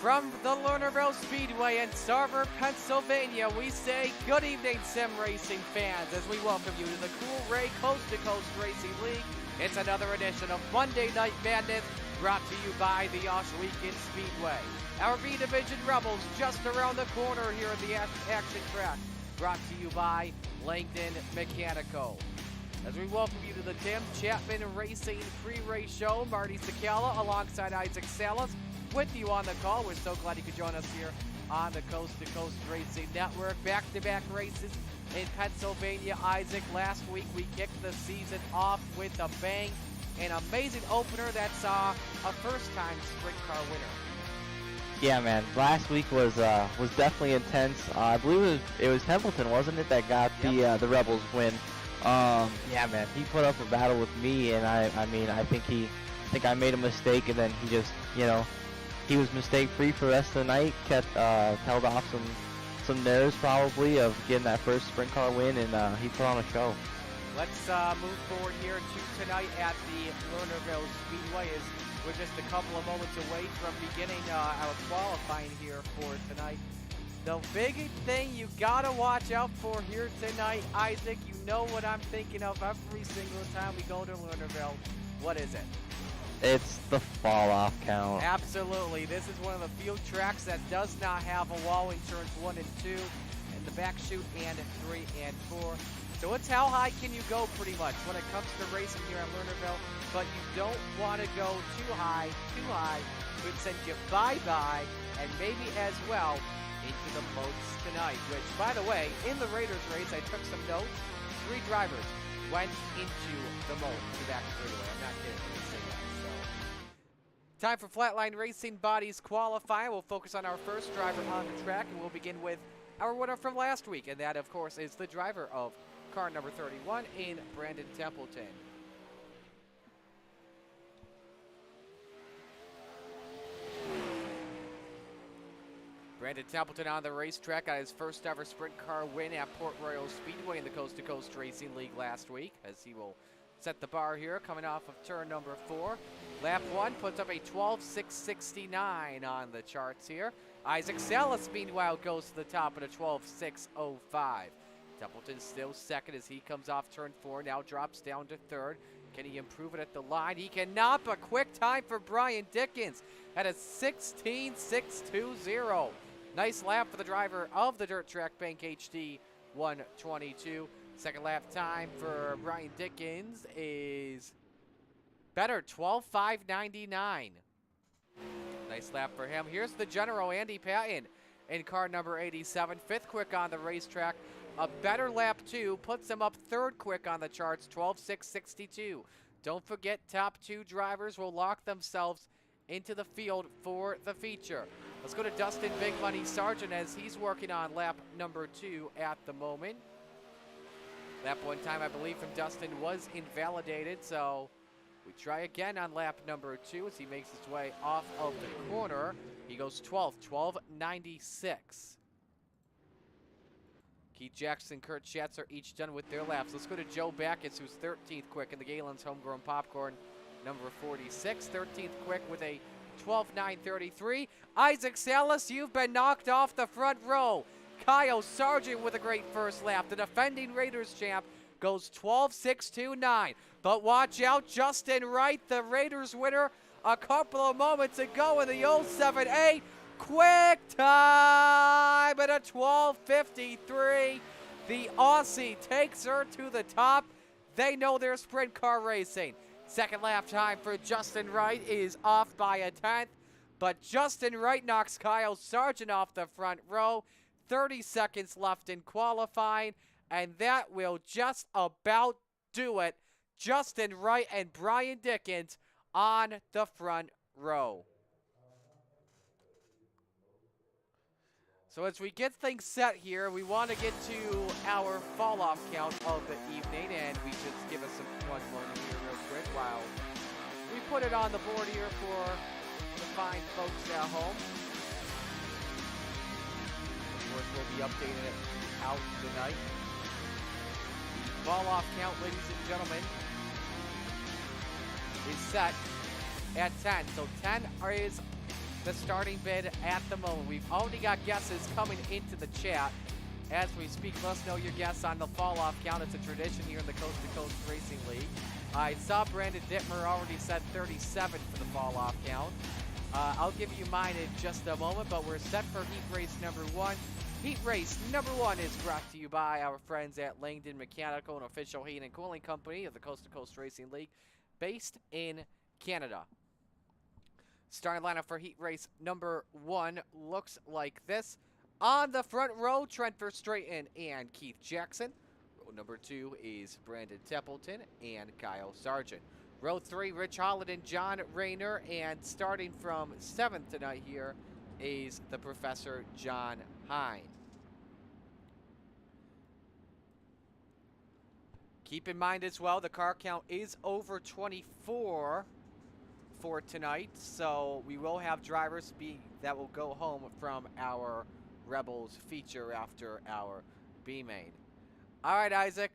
From the Lernerville Speedway in Starver, Pennsylvania, we say good evening, sim racing fans, as we welcome you to the Cool Ray Coast to Coast Racing League. It's another edition of Monday Night Madness, brought to you by the Oshweekend Speedway. Our B Division Rebels just around the corner here at the action track, brought to you by Langdon Mechanical. As we welcome you to the Tim Chapman Racing pre-race show, Marty Sakala alongside Isaac Salas with you on the call. We're so glad you could join us here on the Coast to Coast Racing Network. Back-to-back races in Pennsylvania. Isaac, last week we kicked the season off with a bang. An amazing opener that saw a first-time sprint car winner. Yeah, man. Last week was definitely intense. I believe it was Templeton, wasn't it, that got the Rebels win. Yeah, man. He put up a battle with me, and I think I made a mistake, and then he just, he was mistake-free for the rest of the night. Kept held off some nerves probably of getting that first sprint car win, and he put on a show. Let's move forward here to tonight at the Lernerville Speedway. As we're just a couple of moments away from beginning our qualifying here for tonight. The big thing you gotta watch out for here tonight, Isaac, you know what I'm thinking of every single time we go to Lernerville. What is it? It's the fall-off count. Absolutely. This is one of the field tracks that does not have a wall in turns 1 and 2, and the back chute and 3 and 4. So it's how high can you go pretty much when it comes to racing here at Lernerville, but you don't want to go too high, would send you bye-bye, and maybe as well into the moats tonight, which, by the way, in the Raiders race, I took some notes. 3 drivers went into the moat, the back straightaway. I'm not kidding when I say that. Time for Flatline Racing Bodies qualifying. We'll focus on our first driver on the track, and we'll begin with our winner from last week, and that, of course, is the driver of car number 31 in Brandon Templeton. Brandon Templeton on the racetrack got his first ever sprint car win at Port Royal Speedway in the Coast to Coast Racing League last week, as he will set the bar here coming off of turn number 4. Lap 1 puts up a 12.669 on the charts here. Isaac Salas, meanwhile, goes to the top at a 12.605. Templeton still second as he comes off turn 4, now drops down to 3rd. Can he improve it at the line? He cannot, but quick time for Brian Dickens at a 16.620. Nice lap for the driver of the Dirt Track Bank HD 122. Second lap time for Brian Dickens is better, 12.599. Nice lap for him. Here's the general, Andy Patton, in car number 87. 5th quick on the racetrack. A better lap 2 puts him up 3rd quick on the charts, 12.662. Don't forget, top 2 drivers will lock themselves into the field for the feature. Let's go to Dustin Big Money Sargent as he's working on lap number 2 at the moment. Lap 1 time, I believe, from Dustin was invalidated, so we try again on lap number 2 as he makes his way off of the corner. He goes 12.96. Keith Jackson, Kurt Schatz are each done with their laps. Let's go to Joe Backus, who's 13th quick in the Galen's Homegrown Popcorn, number 46. 13th quick with a 12.933. Isaac Salas, you've been knocked off the front row. Kyle Sargent with a great first lap. The defending Raiders champ goes 12.629. But watch out, Justin Wright, the Raiders winner a couple of moments ago in the 07-8. Quick time at a 12.53. The Aussie takes her to the top. They know their sprint car racing. Second lap time for Justin Wright is off by a 10th. But Justin Wright knocks Kyle Sargent off the front row. 30 seconds left in qualifying, and that will just about do it. Justin Wright and Brian Dickens on the front row. So as we get things set here, we want to get to our fall-off count of the evening, and we just give us one more here real quick while we put it on the board here for the fine folks at home. We'll be updating it out tonight. The fall-off count, ladies and gentlemen, is set at 10. So 10 is the starting bid at the moment. We've already got guesses coming into the chat as we speak. Let us know your guess on the fall-off count. It's a tradition here in the Coast to Coast Racing League. I saw Brandon Dittmer already said 37 for the fall-off count. I'll give you mine in just a moment, but we're set for heat race number 1. Heat race number 1 is brought to you by our friends at Langdon Mechanical, an official heating and cooling company of the Coast to Coast Racing League, based in Canada. Starting lineup for heat race number 1 looks like this. On the front row, Trent Verstraeten and Keith Jackson. Row number 2 is Brandon Templeton and Kyle Sargent. Row 3, Rich Holland and John Rayner. And starting from 7th tonight here is the Professor John Hine. Keep in mind as well, the car count is over 24 for tonight, so we will have drivers that will go home from our Rebels feature after our B-main. All right, Isaac,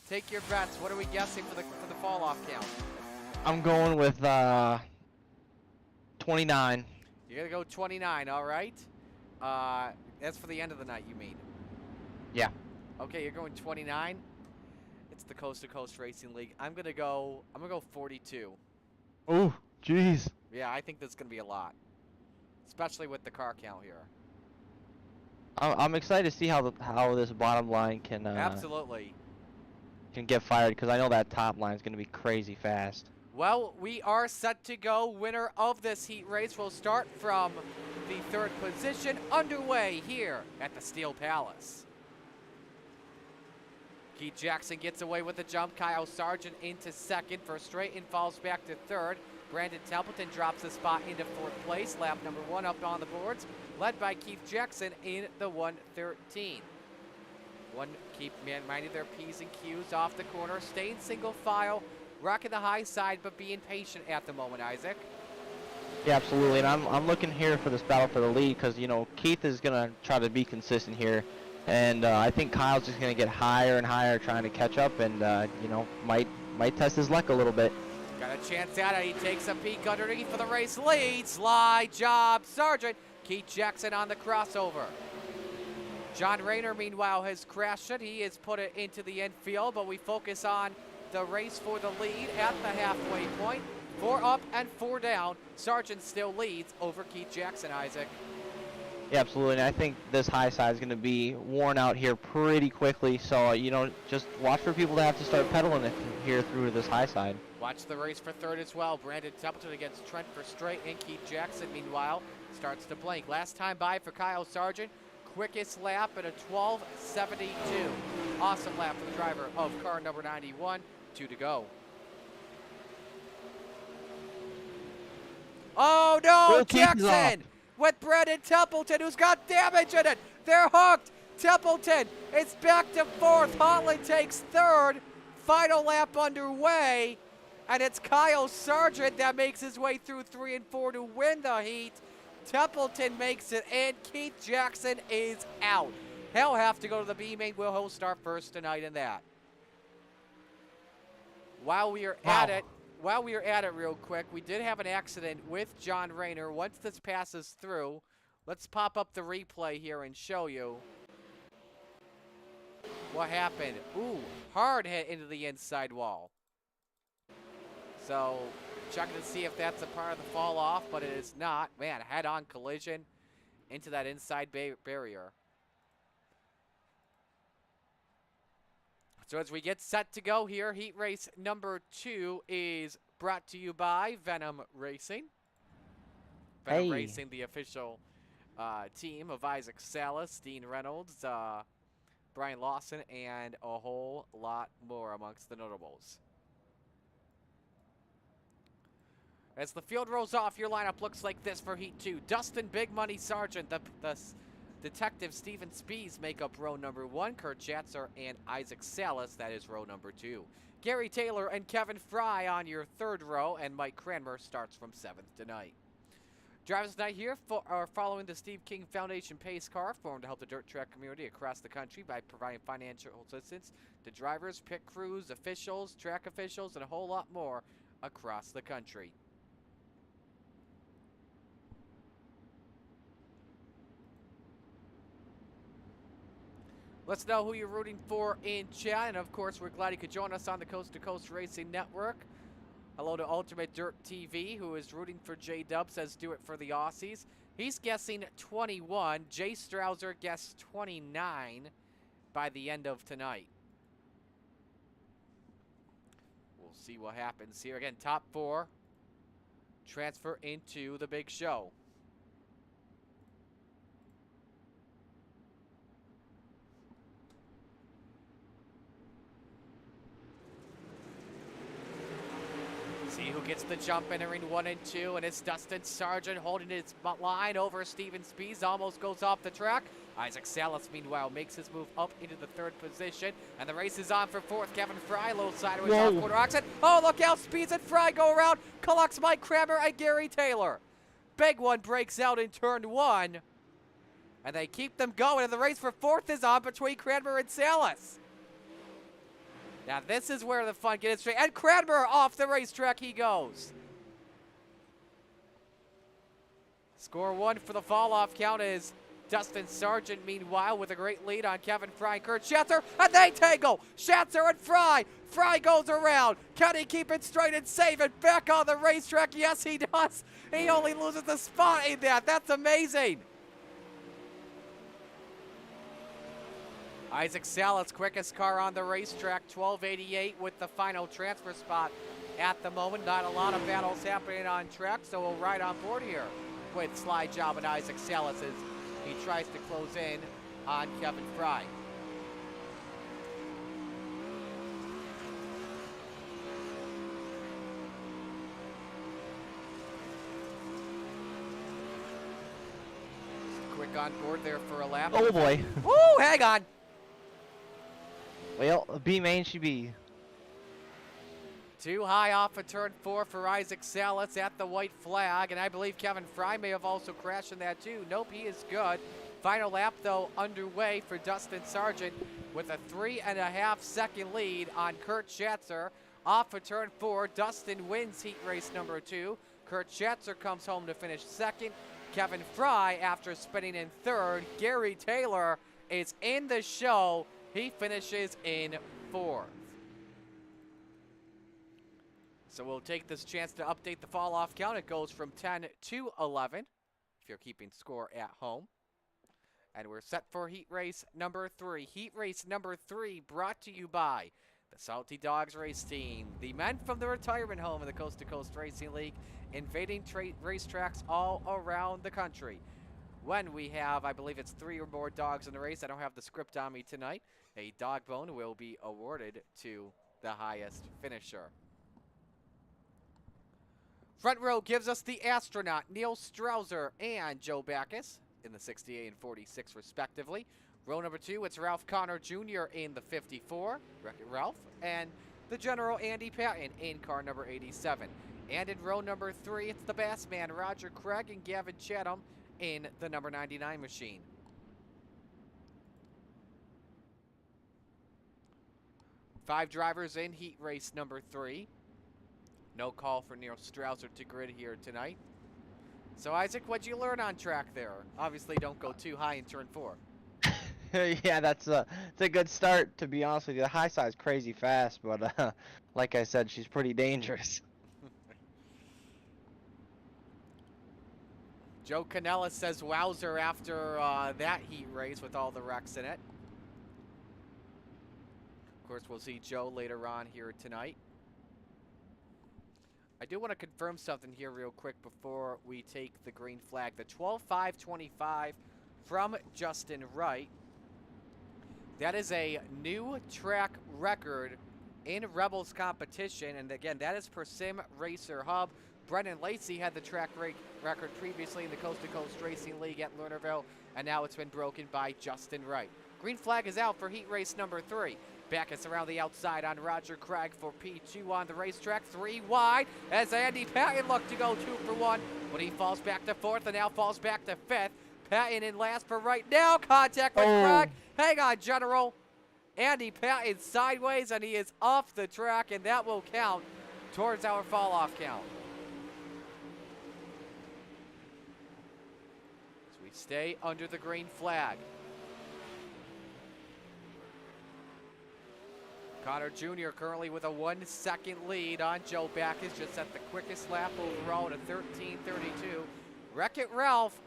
take your bets. What are we guessing for the fall-off count? I'm going with 29. You're going to go 29, all right? That's for the end of the night, you mean? Yeah. Okay, you're going 29. It's the Coast to Coast Racing League. I'm gonna go 42. Oh, jeez. Yeah, I think that's gonna be a lot, especially with the car count here. I'm excited to see how this bottom line can Absolutely can get fired, because I know that top line is gonna be crazy fast. Well, we are set to go. Winner of this heat race will start from the 3rd position, underway here at the Steel Palace. Keith Jackson gets away with the jump. Kyle Sargent into 2nd. Verstraeten falls back to 3rd. Brandon Templeton drops a spot into 4th place. Lap number 1 up on the boards, led by Keith Jackson in the 113. Keep minding their P's and Q's off the corner, staying single file, rocking the high side, but being patient at the moment, Isaac. Yeah, absolutely, and I'm looking here for this battle for the lead, because, you know, Keith is going to try to be consistent here, and I think Kyle's just going to get higher and higher trying to catch up, and, you know, might test his luck a little bit. Got a chance at it. He takes a peek underneath for the race lead. Slide job, Sargent. Keith Jackson on the crossover. John Rayner, meanwhile, has crashed it. He has put it into the infield, but we focus on the race for the lead at the halfway point. 4 up and 4 down. Sargent still leads over Keith Jackson, Isaac. Yeah, absolutely. And I think this high side is going to be worn out here pretty quickly. So, you know, just watch for people to have to start pedaling it here through this high side. Watch the race for 3rd as well. Brandon Templeton against Trent Verstraeten, and Keith Jackson, meanwhile, starts to blink. Last time by for Kyle Sargent. Quickest lap at a 12:72. Awesome lap for the driver of car number 91. 2 to go. Oh no, Jackson with Brandon Templeton, who's got damage in it. They're hooked. Templeton is back to 4th. Holland takes 3rd. Final lap underway. And it's Kyle Sargent that makes his way through 3 and 4 to win the heat. Templeton makes it, and Keith Jackson is out. He'll have to go to the B-main. He'll start first tonight in that. While we are at it real quick, we did have an accident with John Rayner. Once this passes through, let's pop up the replay here and show you what happened. Ooh, hard hit into the inside wall. So, checking to see if that's a part of the fall off, but it is not. Man, head-on collision into that inside barrier. So as we get set to go here, heat race number 2 is brought to you by Venom Racing. Venom Racing, the official team of Isaac Salas, Dean Reynolds, Brian Lawson, and a whole lot more amongst the notables. As the field rolls off, your lineup looks like this for Heat 2. Dustin Big Money Sargent, the Detective Steven Spees make up row number 1. Kurt Schatzer and Isaac Salas, that is row number 2. Gary Taylor and Kevin Fry on your 3rd row, and Mike Cranmer starts from 7th tonight. Drivers tonight here are following the Steve King Foundation Pace Car, formed to help the dirt track community across the country by providing financial assistance to drivers, pit crews, officials, track officials, and a whole lot more across the country. Let's know who you're rooting for in chat. And of course, we're glad you could join us on the Coast to Coast Racing Network. Hello to Ultimate Dirt TV, who is rooting for J-Dub, says do it for the Aussies. He's guessing 21. Jay Strouser guessed 29 by the end of tonight. We'll see what happens here. Again, top 4 transfer into the big show. See who gets the jump entering 1 and 2, and it's Dustin Sargent holding his line over Steven Spies, almost goes off the track. Isaac Salas, meanwhile, makes his move up into the 3rd position, and the race is on for 4th. Kevin Fry, low sideways off quarter exit. Oh, look out, Spies and Fry go around, collects Mike Kramer and Gary Taylor. Big one breaks out in turn 1, and they keep them going, and the race for 4th is on between Kramer and Salas. Now this is where the fun gets straight. And Cranmer off the racetrack he goes. Score 1 for the fall-off count is Dustin Sargent, meanwhile, with a great lead on Kevin Fry and Kurt Schatzer. And they tangle. Schatzer and Fry. Fry goes around. Can he keep it straight and safe and back on the racetrack? Yes, he does. He only loses a spot in that. That's amazing. Isaac Salas, quickest car on the racetrack, 12:88 with the final transfer spot at the moment. Not a lot of battles happening on track, so we'll ride on board here with slide job and Isaac Salas as he tries to close in on Kevin Fry. Just quick on board there for a lap. Oh boy. Woo, hang on. Well, B-main should be. Too high off of turn 4 for Isaac Salas at the white flag, and I believe Kevin Fry may have also crashed in that too. Nope, he is good. Final lap, though, underway for Dustin Sargent with a 3.5-second lead on Kurt Schatzer. Off of turn 4, Dustin wins heat race number 2. Kurt Schatzer comes home to finish 2nd. Kevin Fry, after spinning in 3rd. Gary Taylor is in the show. He finishes in 4th. So we'll take this chance to update the fall-off count. It goes from 10 to 11, if you're keeping score at home. And we're set for heat race number 3. Heat race number 3 brought to you by the Salty Dogs race team. The men from the retirement home of the Coast to Coast Racing League, invading racetracks all around the country. When we have, I believe it's 3 or more dogs in the race, I don't have the script on me tonight, a dog bone will be awarded to the highest finisher. Front row gives us the astronaut, Neil Strouser and Joe Backus in the 68 and 46 respectively. Row number 2, it's Ralph Connor Jr. in the 54, Wreck-It Ralph, and the General Andy Patton in car number 87. And in row number 3, it's the Bassman, Roger Craig and Gavin Chatham in the number 99 machine. Five drivers in heat race number 3. No call for Neil Strouser to grid here tonight. So Isaac, what'd you learn on track there? Obviously don't go too high in turn 4. Yeah, it's a good start, to be honest with you. The high side's crazy fast, but like I said, she's pretty dangerous. Joe Canella says wowzer after that heat race with all the wrecks in it. Of course, we'll see Joe later on here tonight. I do want to confirm something here real quick before we take the green flag. The 12.525 from Justin Wright. That is a new track record in Rebels competition. And again, that is per Sim Racer Hub. Brendan Lacey had the track record previously in the Coast to Coast Racing League at Lernerville, and now it's been broken by Justin Wright. Green flag is out for heat race number 3. Backus around the outside on Roger Craig for P2 on the racetrack. 3 wide as Andy Patton looked to go 2 for 1, but he falls back to 4th and now falls back to 5th. Patton in last for right now. Contact with Craig. Hang on, General. Andy Patton sideways, and he is off the track, and that will count towards our fall-off count. So we stay under the green flag. Connor Jr. currently with a 1 second lead on Joe Backus, just at the quickest lap overall at a 13:32. Wreck-It Ralph,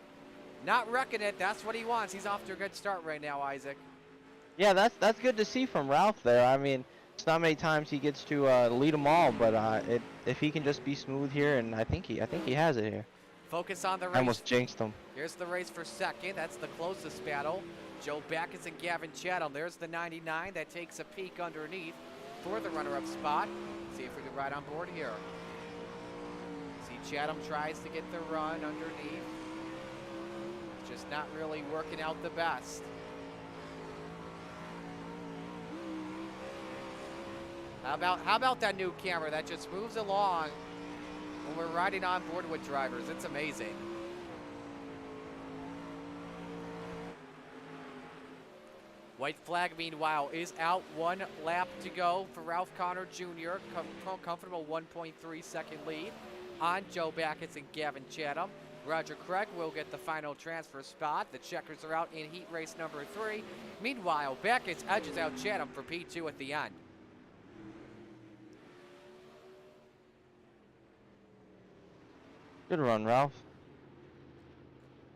not wrecking it. That's what he wants. He's off to a good start right now, Isaac. Yeah, that's good to see from Ralph there. I mean, it's not many times he gets to lead them all, but if he can just be smooth here, and I think he has it here. Focus on the race. I almost jinxed him. Here's the race for second. That's the closest battle. Joe Backus and Gavin Chatham. There's the 99 that takes a peek underneath for the runner-up spot. See if we can ride on board here. See, Chatham tries to get the run underneath. Just not really working out the best. How about that new camera that just moves along when we're riding on board with drivers? It's amazing. White flag, meanwhile, is out. 1 lap to go for Ralph Connor Jr. Comfortable 1.3 second lead on Joe Backus and Gavin Chatham. Roger Craig will get the final transfer spot. The checkers are out in heat race number 3. Meanwhile, Backus edges out Chatham for P2 at the end. Good run, Ralph.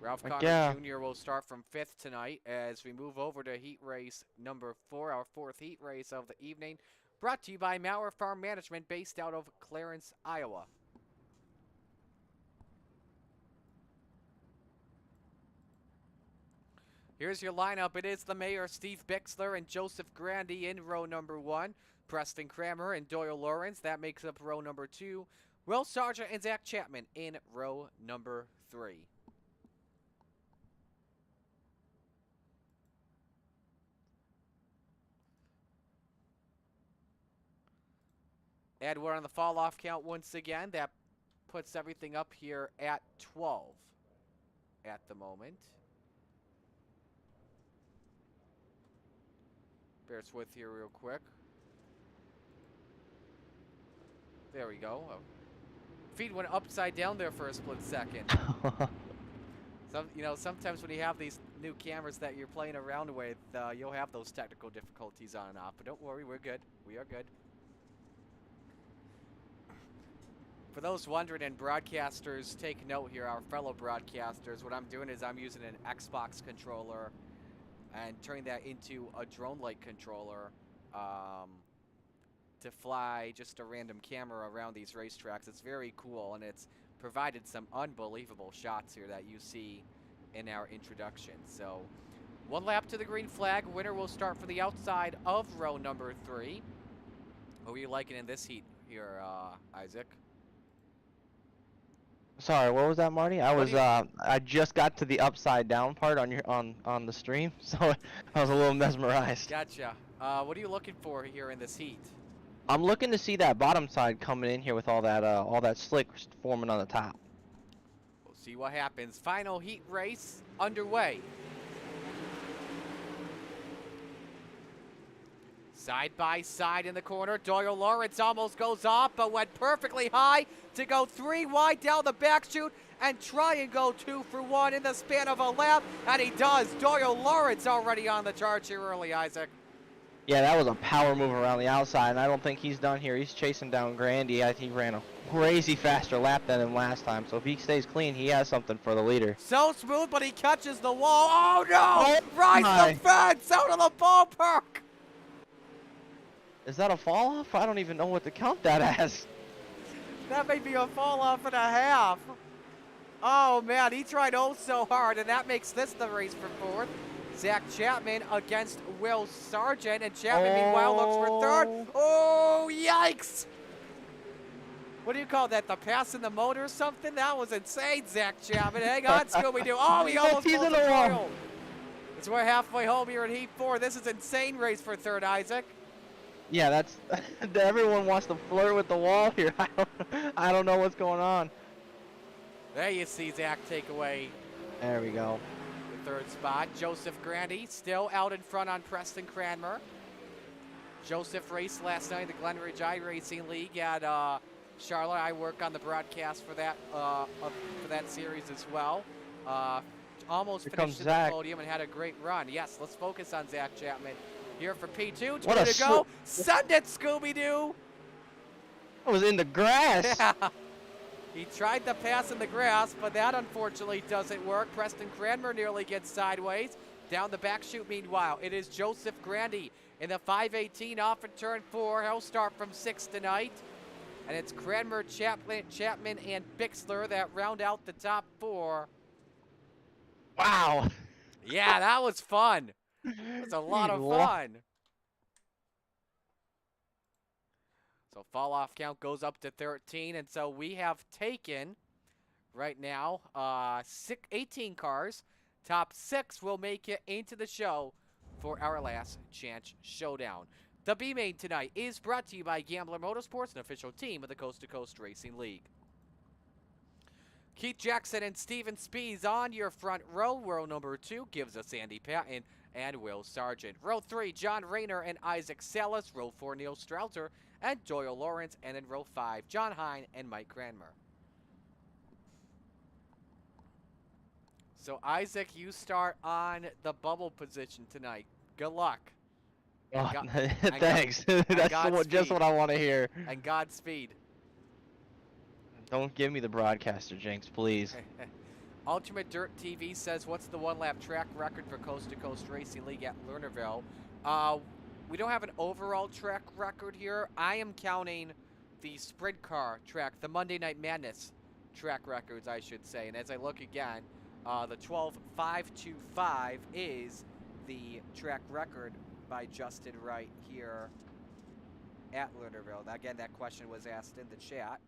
Ralph Connor Jr. will start from 5th tonight as we move over to heat race number 4, our 4th heat race of the evening. Brought to you by Maurer Farm Management, based out of Clarence, Iowa. Here's your lineup. It is the mayor, Steve Bixler, and Joseph Grandy in row number 1. Preston Kramer and Doyle Lawrence, that makes up row number 2. Will Sargent and Zach Chapman in row number 3. Edward on the fall-off count once again. That puts everything up here at 12 at the moment. Bear us with here real quick. There we go. Feed went upside down there for a split second. Sometimes when you have these new cameras that you're playing around with, you'll have those technical difficulties on and off. But don't worry, we're good. We are good. For those wondering, and broadcasters, take note here, our fellow broadcasters, what I'm doing is I'm using an Xbox controller and turning that into a drone-like controller to fly just a random camera around these racetracks. It's very cool, and it's provided some unbelievable shots here that you see in our introduction. So 1 lap to the green flag. Winner will start for the outside of row number 3. What were you liking in this heat here, Isaac? Sorry, what was that, Marty? I just got to the upside down part on the stream, so I was a little mesmerized. Gotcha. What are you looking for here in this heat? I'm looking to see that bottom side coming in here with all that slick forming on the top. We'll see what happens. Final heat race underway. Side by side in the corner, Doyle Lawrence almost goes off, but went perfectly high to go 3 wide down the back chute and try and go 2 for 1 in the span of a lap, and he does. Doyle Lawrence already on the charge here early, Isaac. Yeah, that was a power move around the outside, and I don't think he's done here. He's chasing down Grandy. He ran a crazy faster lap than him last time, so if he stays clean, he has something for the leader. So smooth, but he catches the wall. Oh, no! Rise the fence out of the ballpark! Is that a fall off? I don't even know what to count that as. That may be a fall off and a half. Oh man, he tried oh so hard, and that makes this the race for 4th. Zach Chapman against Will Sargent, and Chapman meanwhile looks for 3rd. Oh, yikes! What do you call that? The pass in the motor or something? That was insane, Zach Chapman. Hang on, Scooby-Doo. Oh, he almost pulled the wall. It's we're halfway home here in Heat 4. This is insane race for 3rd, Isaac. Yeah, that's everyone wants to flirt with the wall here. I don't know what's going on. There you see Zach take away. There we go. The 3rd spot. Joseph Grandy still out in front on Preston Cranmer. Joseph raced last night in the Glenridge iRacing League at Charlotte. I work on the broadcast for that series as well. Almost finished in the podium and had a great run. Yes, let's focus on Zach Chapman here for P2. What a to go. Send it, Scooby-Doo. I was in the grass. Yeah. He tried the pass in the grass, but that unfortunately doesn't work. Preston Cranmer nearly gets sideways. Down the back chute, meanwhile, it is Joseph Grandy in the 518 off of turn 4. He'll start from 6 tonight. And it's Cranmer, Chapman, and Bixler that round out the top 4. Wow. Yeah, that was fun. It was a lot of fun. So fall off count goes up to 13, and so we have taken right now 18 cars. Top 6 will make it into the show for our last chance showdown. The B-main tonight is brought to you by Gambler Motorsports, an official team of the Coast to Coast Racing League. Keith Jackson and Steven Spees on your front row. Row number 2 gives us Andy Patton and Will Sargent. Row 3, John Rayner and Isaac Salas. Row 4, Neil Strauser and Doyle Lawrence. And in row 5, John Hine and Mike Cranmer. So, Isaac, you start on the bubble position tonight. Good luck. Oh, thanks. That's just what I want to hear. And Godspeed. Don't give me the broadcaster jinx, please. Ultimate Dirt TV says, what's the one-lap track record for Coast to Coast Racing League at Lernerville? We don't have an overall track record here. I am counting the sprint car track, the Monday Night Madness track records, I should say. And as I look again, the 12.525 is the track record by Justin Wright here at Lernerville. Again, that question was asked in the chat.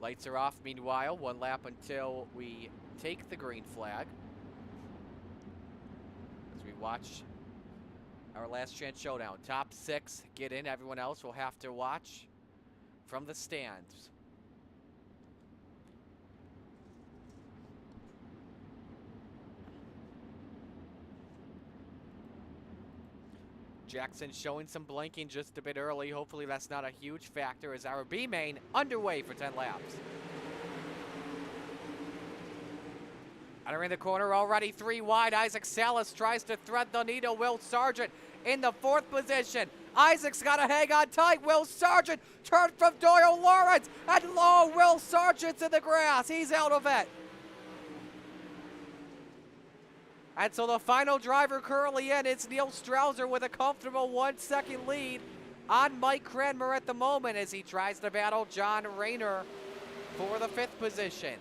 Lights are off, meanwhile. 1 lap until we take the green flag. As we watch our last chance showdown. Top 6 get in. Everyone else will have to watch from the stands. Jackson showing some blinking just a bit early. Hopefully that's not a huge factor as our B-main underway for 10 laps. Entering the corner already 3 wide. Isaac Salas tries to thread the needle. Will Sargent in the 4th position. Isaac's got to hang on tight. Will Sargent turned from Doyle Lawrence. And low, Will Sargent's in the grass. He's out of it. And so the final driver currently in, it's Neil Strauser with a comfortable 1-second lead on Mike Cranmer at the moment as he tries to battle John Rayner for the 5th position.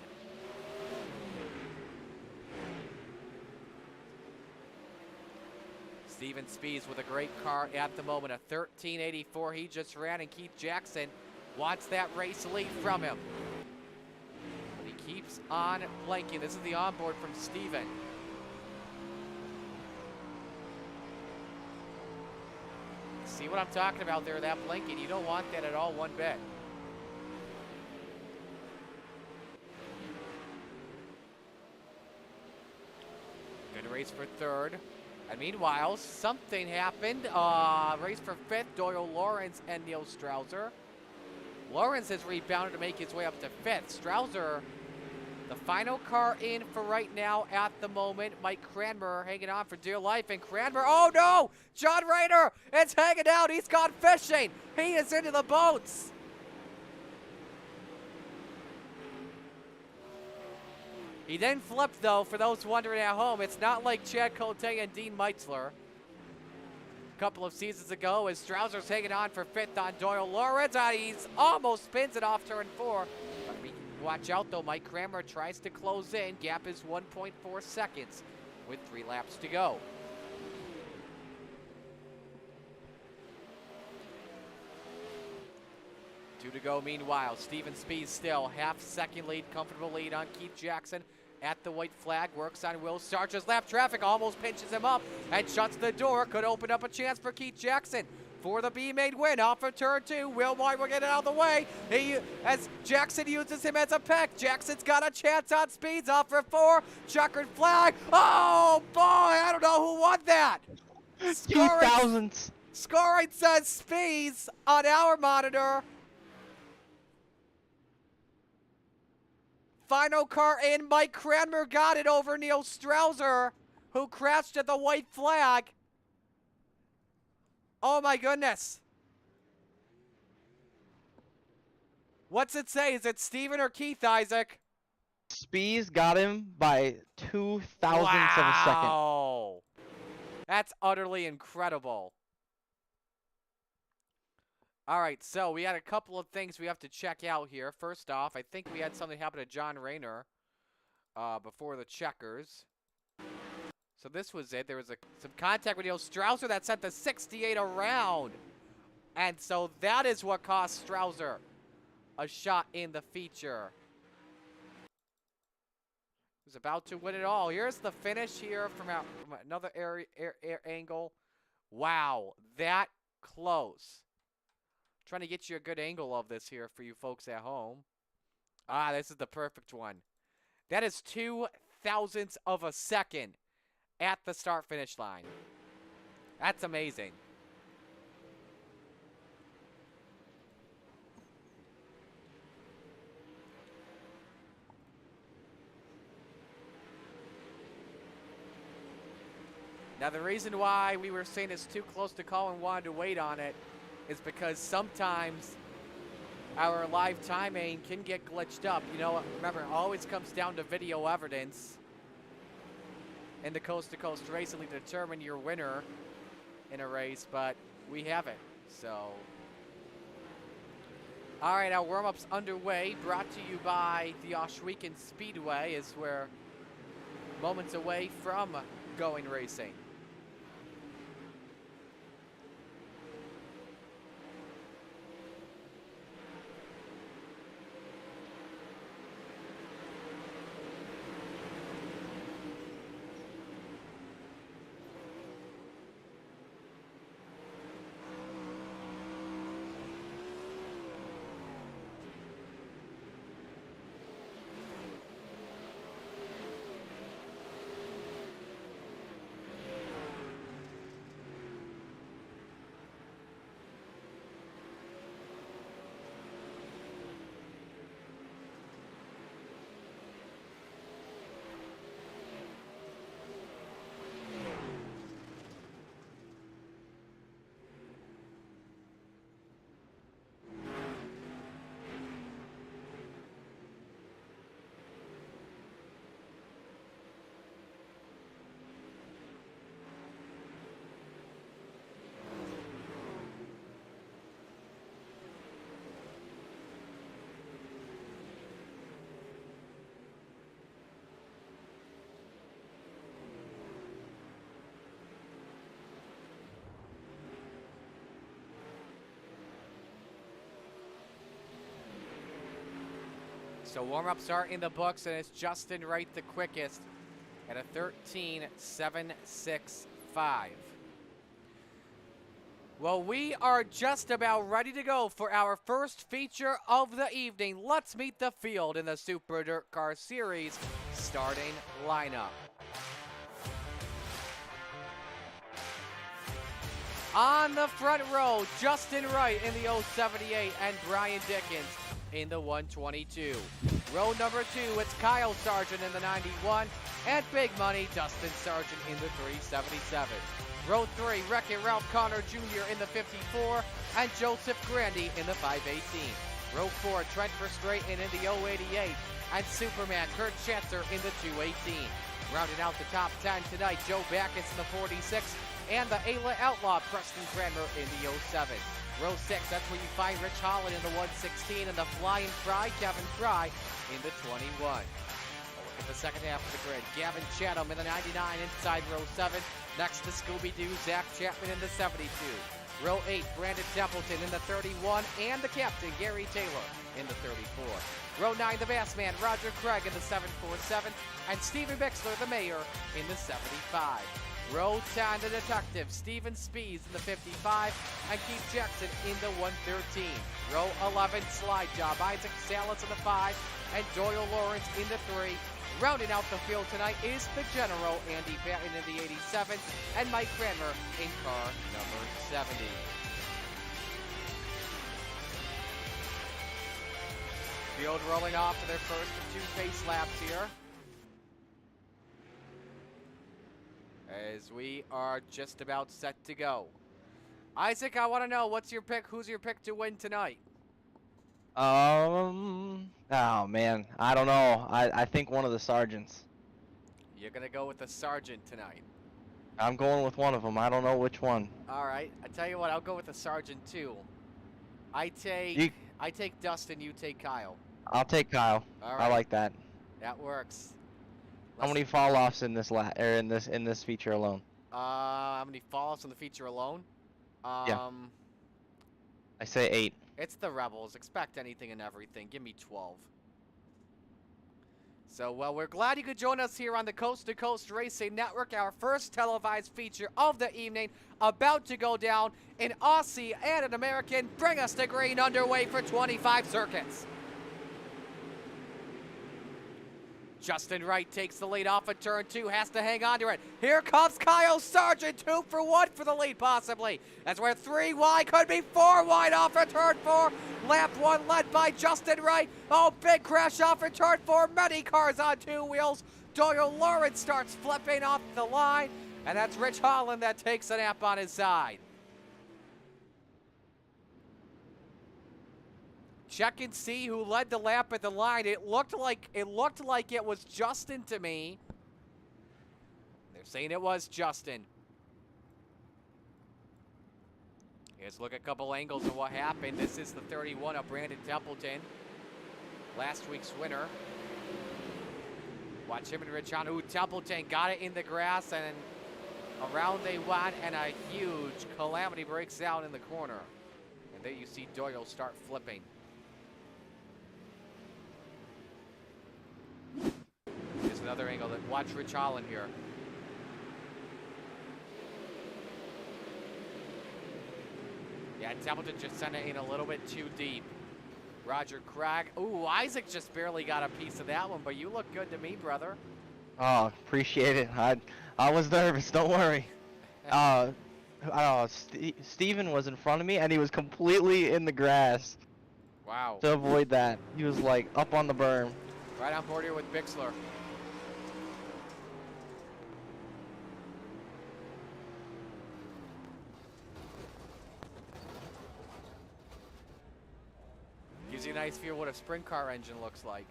Steven Spees with a great car at the moment, a 13.84 he just ran, and Keith Jackson wants that race lead from him. But he keeps on blanking. This is the onboard from Steven. See what I'm talking about there, that blinking. You don't want that at all, one bit. Good race for 3rd. And meanwhile, something happened. Race for 5th, Doyle Lawrence and Neil Strauser. Lawrence has rebounded to make his way up to 5th. Strauser, the final car in for right now at the moment. Mike Cranmer hanging on for dear life. And Cranmer, oh no! John Rayner is hanging out. He's gone fishing. He is into the boats. He then flipped, though, for those wondering at home. It's not like Chad Cote and Dean Meitzler a couple of seasons ago as Strauser's hanging on for 5th on Doyle Lawrence. He's almost spins it off turn 4. Watch out, though. Mike Cranmer tries to close in. Gap is 1.4 seconds with 3 laps to go. Two to go, meanwhile. Steven Spees still half-second lead, comfortable lead on Keith Jackson at the white flag. Works on Will Sargent's lap traffic, almost pinches him up and shuts the door. Could open up a chance for Keith Jackson for the B-main win off of turn 2. Will Moy will get it out of the way. As Jackson uses him as a peck. Jackson's got a chance on Speeds off for 4. Checkered flag. Oh boy, I don't know who won that. 2,000s. Scoring says Speeds on our monitor. Final car in. Mike Cranmer got it over Neil Strauser, who crashed at the white flag. Oh my goodness. What's it say? Is it Steven or Keith, Isaac? Spees got him by 2,000ths of a second. Wow. That's utterly incredible. All right, so we had a couple of things we have to check out here. First off, I think we had something happen to John Rayner before the checkers. So this was it. There was some contact with Neil Strauser that sent the 68 around. And so that is what cost Strauser a shot in the feature. He was about to win it all. Here's the finish here from another angle. Wow, that close. Trying to get you a good angle of this here for you folks at home. Ah, this is the perfect one. That is 2,000ths of a second at the start-finish line. That's amazing. Now, the reason why we were saying it's too close to call and wanted to wait on it is because sometimes our live timing can get glitched up. You know, remember, it always comes down to video evidence in the coast-to-coast racing to determine your winner in a race, but we have it, so. All right, our warm-up's underway, brought to you by the Oshweekend Speedway, as we're moments away from going racing. So warm-ups are in the books, and it's Justin Wright the quickest at a 13.765. Well, we are just about ready to go for our first feature of the evening. Let's meet the field in the Super Dirt Car Series starting lineup. On the front row, Justin Wright in the 078 and Brian Dickens in the 122. Row number 2, it's Kyle Sargent in the 91 and Big Money Dustin Sargent in the 377. Row 3, Wreck-It Ralph Connor Jr. in the 54 and Joseph Grandy in the 518. Row 4, Trent Verstraeten in the 088 and Superman Kurt Schatzer in the 218. Rounding out the top 10 tonight, Joe Backus in the 46 and the Ayla Outlaw Preston Cranmer in the 07. Row 6, that's where you find Rich Holland in the 116 and the Flying Fry, Kevin Fry in the 21. Look at the second half of the grid. Gavin Chatham in the 99 inside row 7. Next to Scooby-Doo, Zach Chapman in the 72. Row 8, Brandon Templeton in the 31 and the captain, Gary Taylor, in the 34. Row 9, the Bassman, Roger Craig in the 747 and Stephen Bixler, the mayor, in the 75. Row 10, the detective, Stephen Spees in the 55, and Keith Jackson in the 113. Row 11, slide job, Isaac Salas in the 5, and Doyle Lawrence in the 3. Rounding out the field tonight is the General, Andy Patton in the 87, and Mike Cranmer in car number 70. Field rolling off for their first of 2 pace laps here. As we are just about set to go. Isaac, I want to know, what's your pick? Who's your pick to win tonight? Oh man, I don't know. I think one of the sergeants. You're going to go with the sergeant tonight. I'm going with one of them. I don't know which one. All right. I tell you what, I'll go with the sergeant too. I take Dustin, you take Kyle. I'll take Kyle. All right. I like that. That works. How many fall offs in this in this feature alone? How many fall offs on the feature alone? Yeah. I say 8. It's the Rebels. Expect anything and everything. Give me 12. So, well, we're glad you could join us here on the Coast to Coast Racing Network, our first televised feature of the evening, about to go down. An Aussie and an American bring us to green, underway for 25 circuits. Justin Wright takes the lead off of turn 2, has to hang on to it. Here comes Kyle Sargent, 2 for 1 for the lead, possibly. That's where 3 wide, could be 4 wide off of turn 4. Lap 1 led by Justin Wright. Oh, big crash off of turn 4. Many cars on 2 wheels. Doyle Lawrence starts flipping off the line, and that's Rich Holland that takes a nap on his side. Check and see who led the lap at the line. It looked like it was Justin to me. They're saying it was Justin. Let's look at a couple angles of what happened. This is the 31 of Brandon Templeton, last week's winner. Watch him and Rich on. Ooh, Templeton got it in the grass, and around they went, and a huge calamity breaks out in the corner. And there you see Doyle start flipping. Here's another angle. Watch Rich Holland here. Yeah, Templeton just sent it in a little bit too deep. Roger Craig. Ooh, Isaac just barely got a piece of that one, but you look good to me, brother. Oh, appreciate it. I was nervous. Don't worry. I don't know. Steven was in front of me, and he was completely in the grass. Wow. To avoid that, he was like up on the berm. Right on board here with Bixler. Gives you a nice feel what a sprint car engine looks like.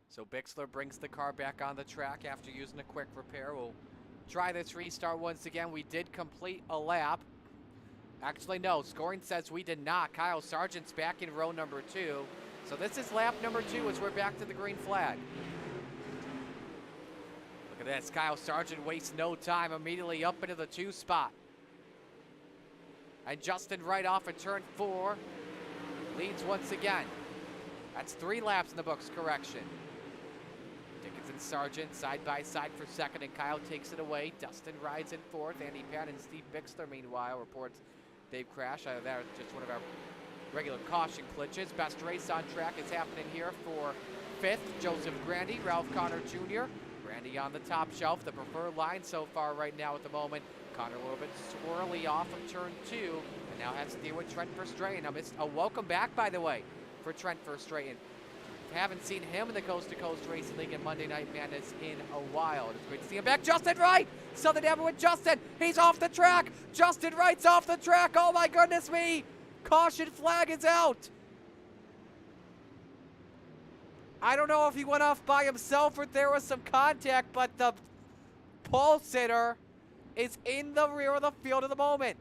So Bixler brings the car back on the track after using a quick repair. We'll try this restart once again. We did complete a lap. Actually, no, scoring says we did not. Kyle Sargent's back in row number 2. So this is lap number 2 as we're back to the green flag. Look at this. Kyle Sargent wastes no time, immediately up into the 2 spot. And Justin Wright off of turn 4 leads once again. That's 3 laps in the books, correction. And Sargent side by side for second, and Kyle takes it away. Dustin rides in 4th. Andy Pat and Steve Bixler, meanwhile, reports they've crashed. That was just one of our regular caution glitches. Best race on track is happening here for 5th. Joseph Grandy, Ralph Connor Jr. Grandy on the top shelf, the preferred line so far right now at the moment. Connor a little bit swirly off of turn 2, and now has to deal with Trent Verstraeten. A welcome back, by the way, for Trent Verstraeten. Haven't seen him in the Coast to Coast Racing League and Monday Night Madness in a while. It's great to see him back. Justin Wright! Something happened with Justin. He's off the track. Justin Wright's off the track. Oh my goodness me! Caution flag is out. I don't know if he went off by himself or there was some contact, but the pole sitter is in the rear of the field at the moment.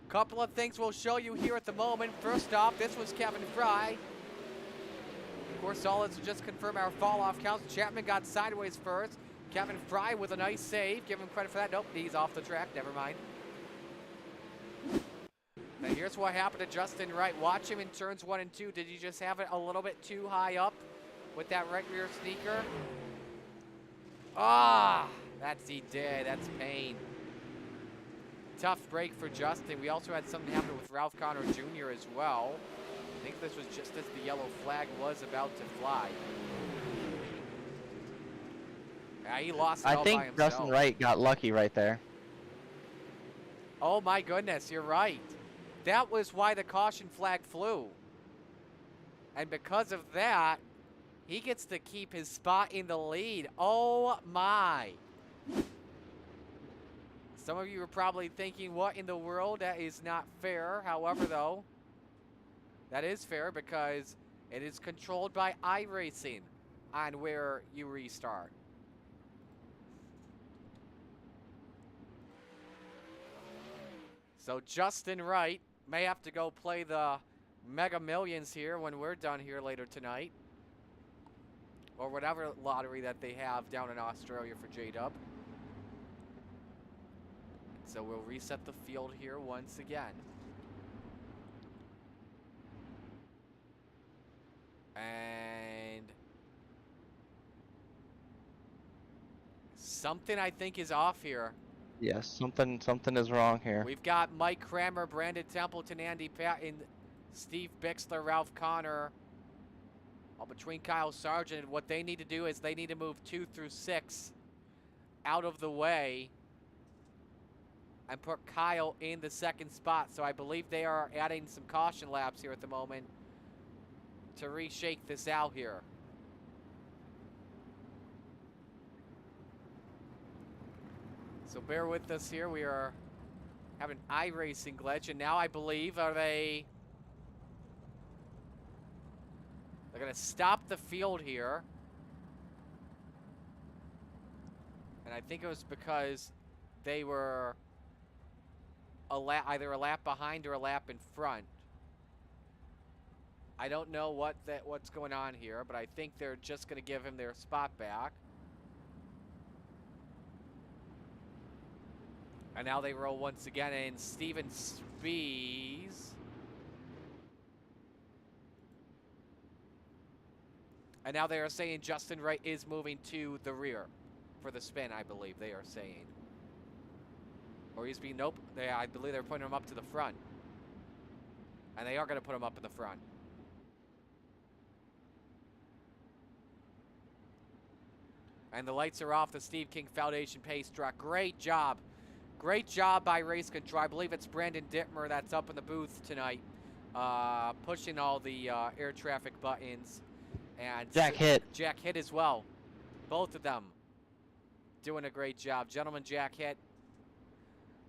Couple of things we'll show you here at the moment. First off, this was Kevin Fry. Of course, all this will just confirm our fall-off counts. Chapman got sideways first. Kevin Fry with a nice save. Give him credit for that. Nope, he's off the track. Never mind. Now here's what happened to Justin Wright. Watch him in turns 1 and 2. Did he just have it a little bit too high up with that right rear sneaker? Ah, he did. That's pain. Tough break for Justin. We also had something happen with Ralph Connor Jr. as well. I think if this was just as the yellow flag was about to fly. Yeah, he lost it I all by think himself. Justin Wright got lucky right there. Oh my goodness, you're right. That was why the caution flag flew. And because of that, he gets to keep his spot in the lead. Oh my. Some of you are probably thinking, what in the world? That is not fair. However, though, that is fair because it is controlled by iRacing on where you restart. So Justin Wright may have to go play the Mega Millions here when we're done here later tonight. Or whatever lottery that they have down in Australia for J-Dub. So we'll reset the field here once again. And something I think is off here. Yes, something is wrong here. We've got Mike Kramer, Brandon Templeton, Andy Patton, Steve Bixler, Ralph Connor, all between Kyle Sargent. What they need to do is they need to move 2 through 6 out of the way and put Kyle in the second spot. So I believe they are adding some caution laps here at the moment to reshake this out here. So bear with us here. We are having an iRacing glitch, and now I believe they're going to stop the field here. And I think it was because they were either a lap behind or a lap in front. I don't know what's going on here, but I think they're just going to give him their spot back. And now they roll once again, and Steven Spees. And now they are saying Justin Wright is moving to the rear for the spin, I believe they are saying. Or he's being, nope, I believe they're putting him up to the front. And they are going to put him up in the front. And the lights are off. The Steve King Foundation pace truck. Great job. Great job by Race Control. I believe it's Brandon Dittmer that's up in the booth tonight, pushing all the air traffic buttons. And Jack Hitt. Jack Hitt as well. Both of them doing a great job. Gentlemen, Jack Hitt.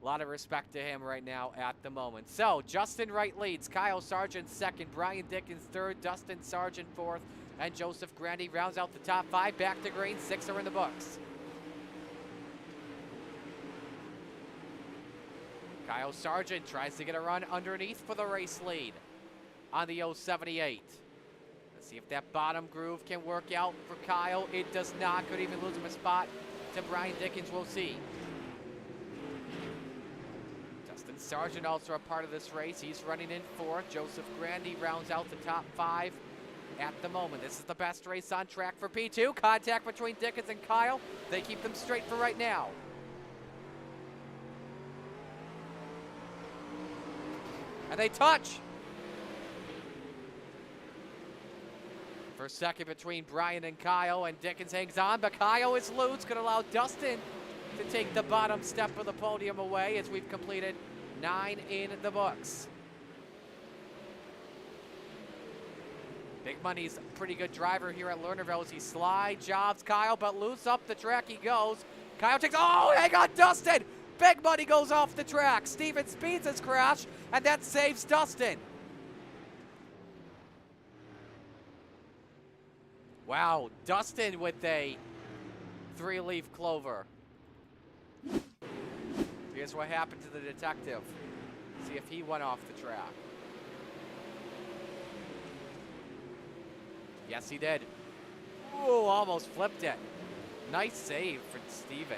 A lot of respect to him right now at the moment. So, Justin Wright leads. Kyle Sargent second. Brian Dickens third. Dustin Sargent fourth. And Joseph Grandy rounds out the top 5. Back to green. 6 are in the books. Kyle Sargent tries to get a run underneath for the race lead on the 078. Let's see if that bottom groove can work out for Kyle. It does not. Could even lose him a spot to Brian Dickens. We'll see. Dustin Sargent also a part of this race. He's running in 4th. Joseph Grandy rounds out the top 5 at the moment. This is the best race on track for P2. Contact between Dickens and Kyle. They keep them straight for right now. And they touch. For a second between Brian and Kyle, and Dickens hangs on, but Kyle is loose. Going to allow Dustin to take the bottom step of the podium away as we've completed 9 in the books. Big Money's a pretty good driver here at Lernerville as he slide jobs Kyle, but loose up the track he goes. Kyle takes, oh, they got Dustin! Big Money goes off the track. Steven speeds his crash, and that saves Dustin. Wow, Dustin with a 3-leaf clover. Here's what happened to the detective. See if he went off the track. Yes, he did. Ooh, almost flipped it. Nice save for Steven.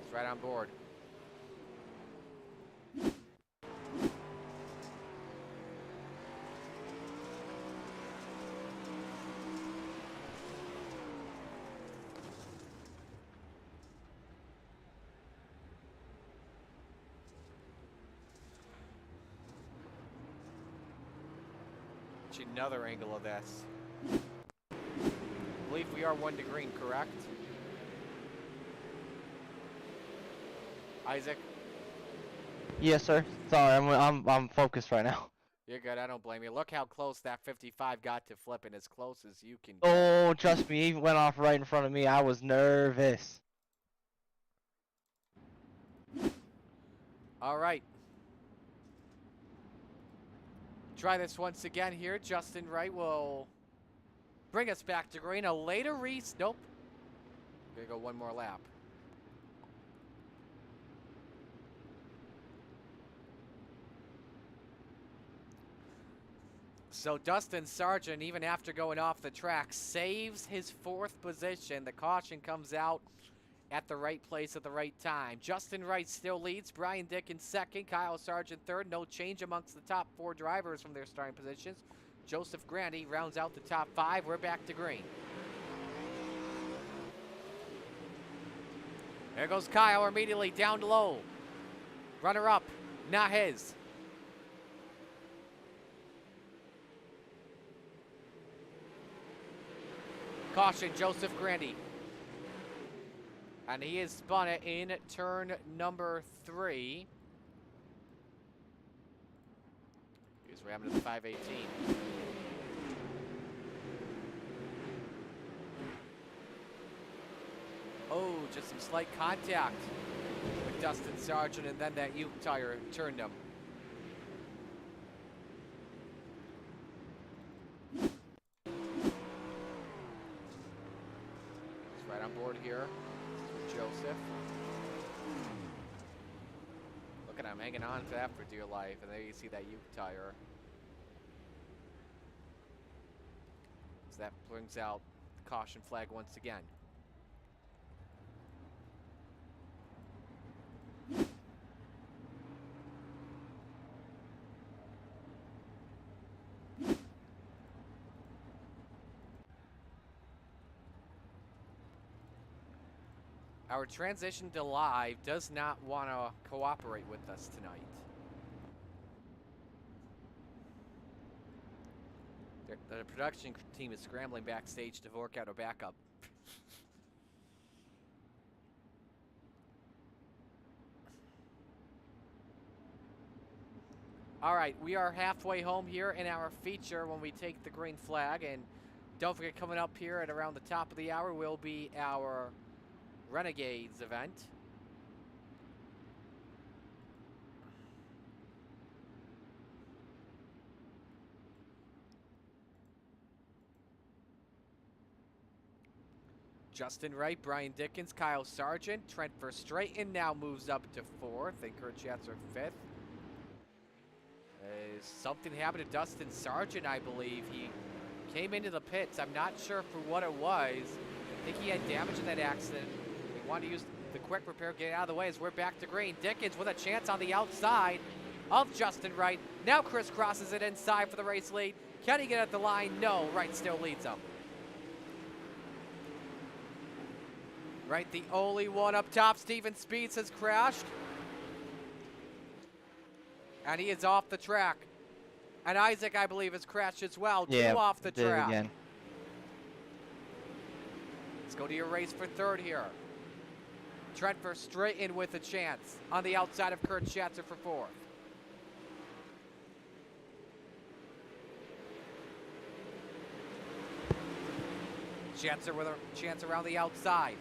He's right on board. watch another angle of this. I believe we are 1 to green, correct? Isaac? Yes, sir. Sorry, I'm focused right now. You're good. I don't blame you. Look how close that 55 got to flipping, as close as you can get. Oh, trust me, he went off right in front of me. I was nervous. All right. Try this once again here. Justin Wright will bring us back to green. A later nope. Gonna go one more lap. So Dustin Sargent, even after going off the track, saves his 4th position. The caution comes out at the right place at the right time. Justin Wright still leads. Brian Dickens 2nd. Kyle Sargent 3rd. No change amongst the top 4 drivers from their starting positions. Joseph Grandy rounds out the top 5. We're back to green. There goes Kyle immediately down low. Runner up, not his. Caution, Joseph Grandy. And he has spun it in turn number 3. He's ramming to the 518. Oh, just some slight contact with Dustin Sargent, and then that Uke tire turned him. He's right on board here. This is Joseph. Look at him hanging on to that for dear life, and there you see that Uke tire. So that brings out the caution flag once again. Our transition to live does not want to cooperate with us tonight. The production team is scrambling backstage to work out a backup. All right, we are halfway home here in our feature when we take the green flag. And don't forget, coming up here at around the top of the hour will be our Renegades event. Justin Wright, Brian Dickens, Kyle Sargent, Trent Verstraeten now moves up to 4th, and Kurt Schatzer 5th. Something happened to Dustin Sargent, I believe. He came into the pits. I'm not sure for what it was. I think he had damage in that accident. He wanted to use the quick repair, get out of the way as we're back to green. Dickens with a chance on the outside of Justin Wright. Now crisscrosses it inside for the race lead. Can he get at the line? No, Wright still leads him. Wright, the only one up top. Steven Speeds has crashed. And he is off the track. And Isaac, I believe, has crashed as well. Yeah, 2 off the track. Again. Let's go to your race for 3rd here. Trent Verstraeten with a chance on the outside of Kurt Schatzer for 4th. Schatzer with a chance around the outside.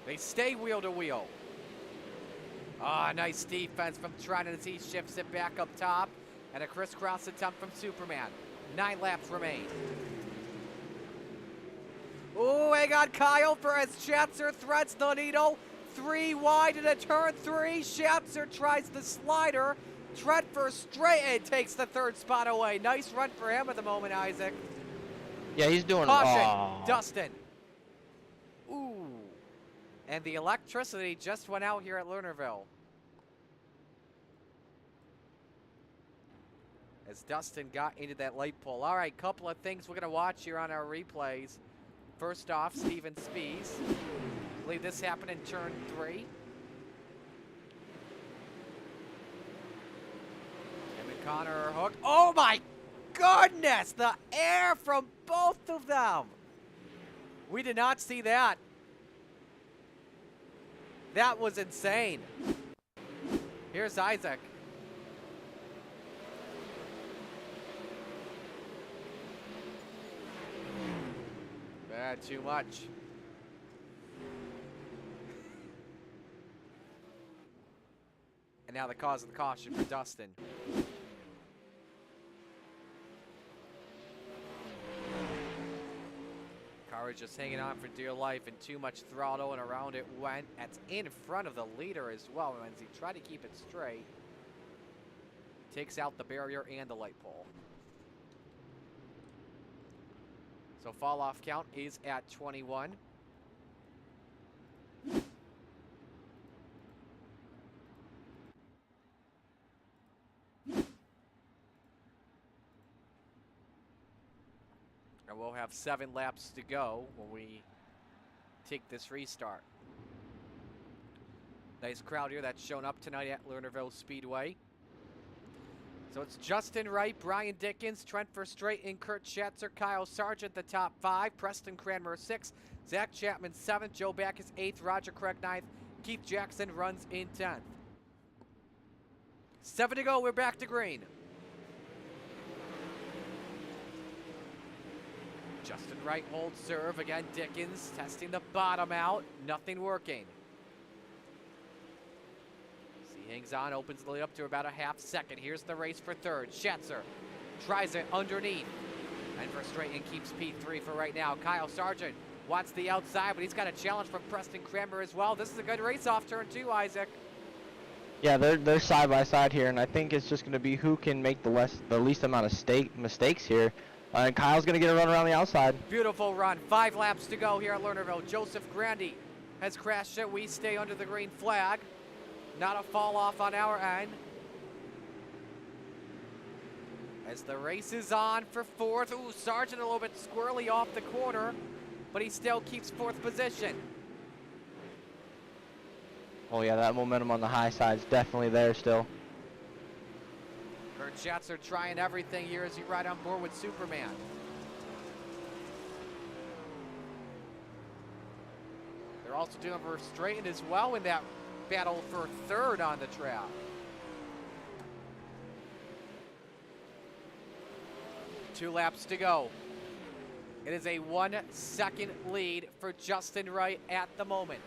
They stay wheel to wheel. Ah, nice defense from Trent as he shifts it back up top. And a crisscross attempt from Superman. 9 laps remain. Ooh, hang on, Kyle, for as Schatzer threads the needle. 3 wide into turn 3. Schatzer tries the slider. Trent Verstraeten takes the 3rd spot away. Nice run for him at the moment, Isaac. Yeah, he's doing Caution, Dustin. Ooh. And the electricity just went out here at Lernerville. As Dustin got into that light pole. All right, couple of things we're going to watch here on our replays. First off, Steven Spees. I believe this happened in turn 3. Connor Hook. Oh my goodness! The air from both of them. We did not see that. That was insane. Here's Isaac. Too much. And now the cause of the caution for Dustin. Car is just hanging on for dear life and too much throttle, and around it went. That's in front of the leader as well. And as he tried to keep it straight, takes out the barrier and the light pole. So fall off count is at 21. And we'll have 7 laps to go when we take this restart. Nice crowd here that's shown up tonight at Lernerville Speedway. So it's Justin Wright, Brian Dickens, Trent Verstraeten, Kurt Schatzer, Kyle Sargent, the top 5. Preston Cranmer 6th, Zach Chapman 7th, Joe Backus 8th, Roger Craig 9th, Keith Jackson runs in 10th. 7 to go, we're back to green. Justin Wright holds serve. Again, Dickens testing the bottom out. Nothing working. He hangs on, opens the lead up to about a half second. Here's the race for third. Schatzer tries it underneath. And Verstraeten keeps P3 for right now. Kyle Sargent wants the outside, but he's got a challenge from Preston Cranmer as well. This is a good race off turn 2, Isaac. Yeah, they're side by side here, and I think it's just going to be who can make the least amount of mistakes here. And Kyle's going to get a run around the outside. Beautiful run. 5 laps to go here at Lernerville. Joseph Grandy has crashed it. We stay under the green flag. Not a fall off on our end. As the race is on for 4th. Ooh, Sargent a little bit squirrely off the corner, but he still keeps 4th position. Oh yeah, that momentum on the high side is definitely there still. Kurt Schatzer trying everything here as he ride on board with Superman. They're also doing Verstraeten as well in that battle for 3rd on the track. Two laps to go. It is a 1-second lead for Justin Wright at the moment.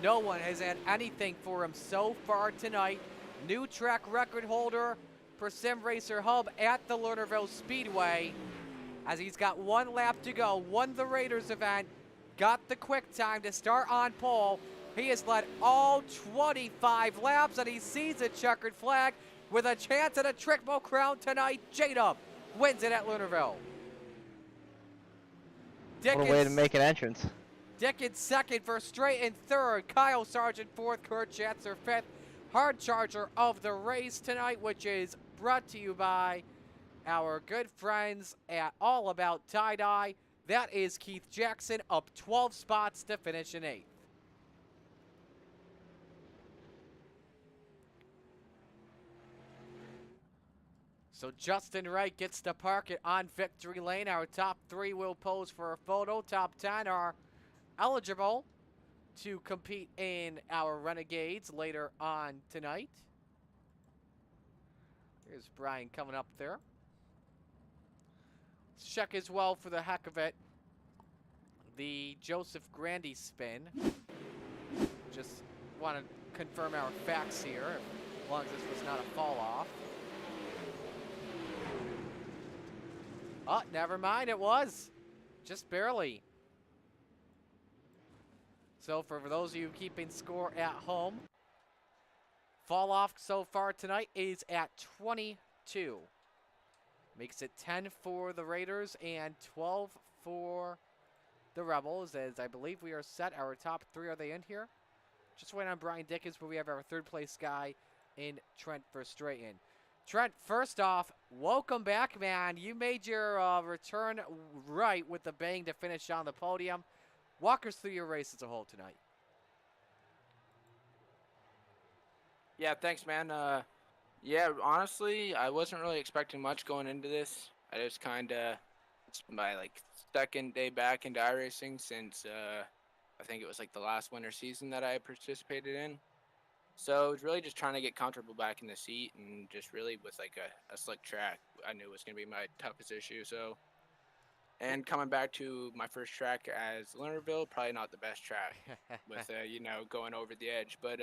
No one has had anything for him so far tonight. New track record holder for Sim Racer Hub at the Lernerville Speedway, as he's got 1 lap to go. Won the Raiders event, got the quick time to start on pole. He has led all 25 laps, and he sees a checkered flag with a chance at a Trickmo crown tonight. J-Dub wins it at Lernerville. What a way to make an entrance. Dickens 2nd, Verstraeten 3rd, Kyle Sargent 4th, Kurt Schatzer 5th. Hard charger of the race tonight, which is brought to you by our good friends at All About Tie-Dye. That is Keith Jackson, up 12 spots to finish in 8th. So Justin Wright gets to park it on victory lane. Our top 3 will pose for a photo. Top 10 are eligible to compete in our Renegades later on tonight. Here's Brian coming up there. Let's check as well, for the heck of it, the Joseph Grandy spin. Just want to confirm our facts here, as long as this was not a fall off. Oh, never mind, it was. Just barely. So for those of you keeping score at home, fall off so far tonight is at 22. Makes it 10 for the Raiders and 12 for the Rebels, as I believe we are set. Our top 3, are they in here? Just waiting on Brian Dickens, but we have our 3rd place guy in Trent Verstraeten. Trent, first off, welcome back, man. You made your return right with the bang to finish on the podium. Walk us through your race as a whole tonight. Yeah, thanks, man. Yeah, honestly, I wasn't really expecting much going into this. I just kind of, it's my like second day back into iRacing since I think it was like the last winter season that I participated in. So it's really just trying to get comfortable back in the seat and just really with like a slick track. I knew was going to be my toughest issue. So, and coming back to my first track as Lernerville, probably not the best track with, going over the edge. But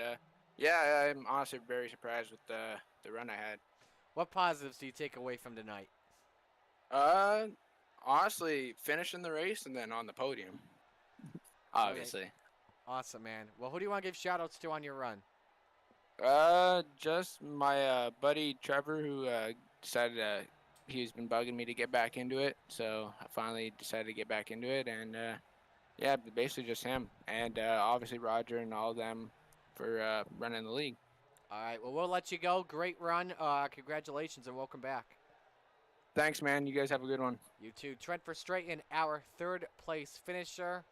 yeah, I'm honestly very surprised with the run I had. What positives do you take away from tonight? Uh, honestly, finishing the race and then on the podium, Okay, obviously. awesome, man. Well, who do you want to give shout outs to on your run? Just my buddy Trevor, who decided he's been bugging me to get back into it, so I finally decided to get back into it, and yeah, basically just him, and obviously Roger and all of them for running the league. All right, well, we'll let you go. Great run. Congratulations and welcome back. Thanks, man. You guys have a good one. You too. Trent Verstraeten, our third place finisher.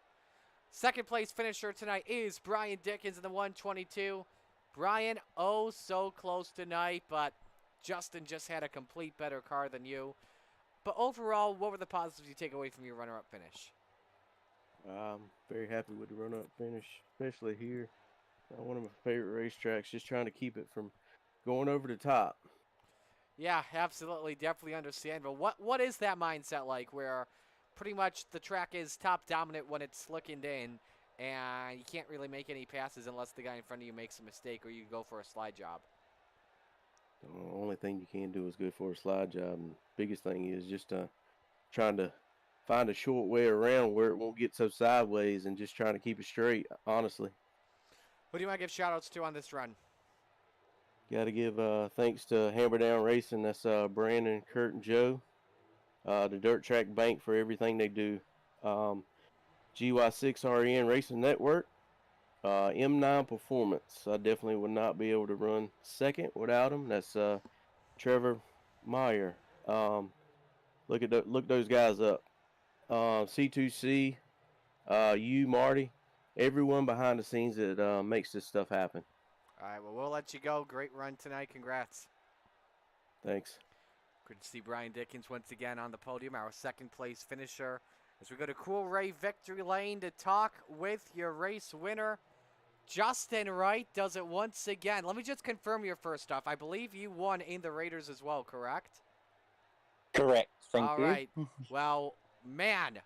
Second place finisher tonight is Brian Dickens in the 122. Brian, oh, so close tonight, but Justin just had a complete better car than you. But overall, what were the positives you take away from your runner-up finish? I'm very happy with the run-up finish, especially here. One of my favorite racetracks, just trying to keep it from going over the top. Yeah, absolutely, definitely understand. But what is that mindset like where pretty much the track is top dominant when it's slickened in and you can't really make any passes unless the guy in front of you makes a mistake or you go for a slide job? The only thing you can do is go for a slide job. And biggest thing is just trying to find a short way around where it won't get so sideways and just trying to keep it straight, honestly. Who do you want to give shout outs to on this run? Got to give thanks to Hammer Down Racing. That's Brandon, Kurt, and Joe. The Dirt Track Bank for everything they do. GY6RN Racing Network. M9 Performance. I definitely would not be able to run second without him. That's Trevor Meyer. Look those guys up. C2C, you, Marty, everyone behind the scenes that makes this stuff happen. All right, well, we'll let you go. Great run tonight. Congrats. Thanks. Good to see Brian Dickens once again on the podium, our second place finisher. As we go to Cool Ray Victory Lane to talk with your race winner, Justin Wright does it once again. Let me just confirm your first off. I believe you won in the Raiders as well, correct? Correct. Thank All you. right. Well, man,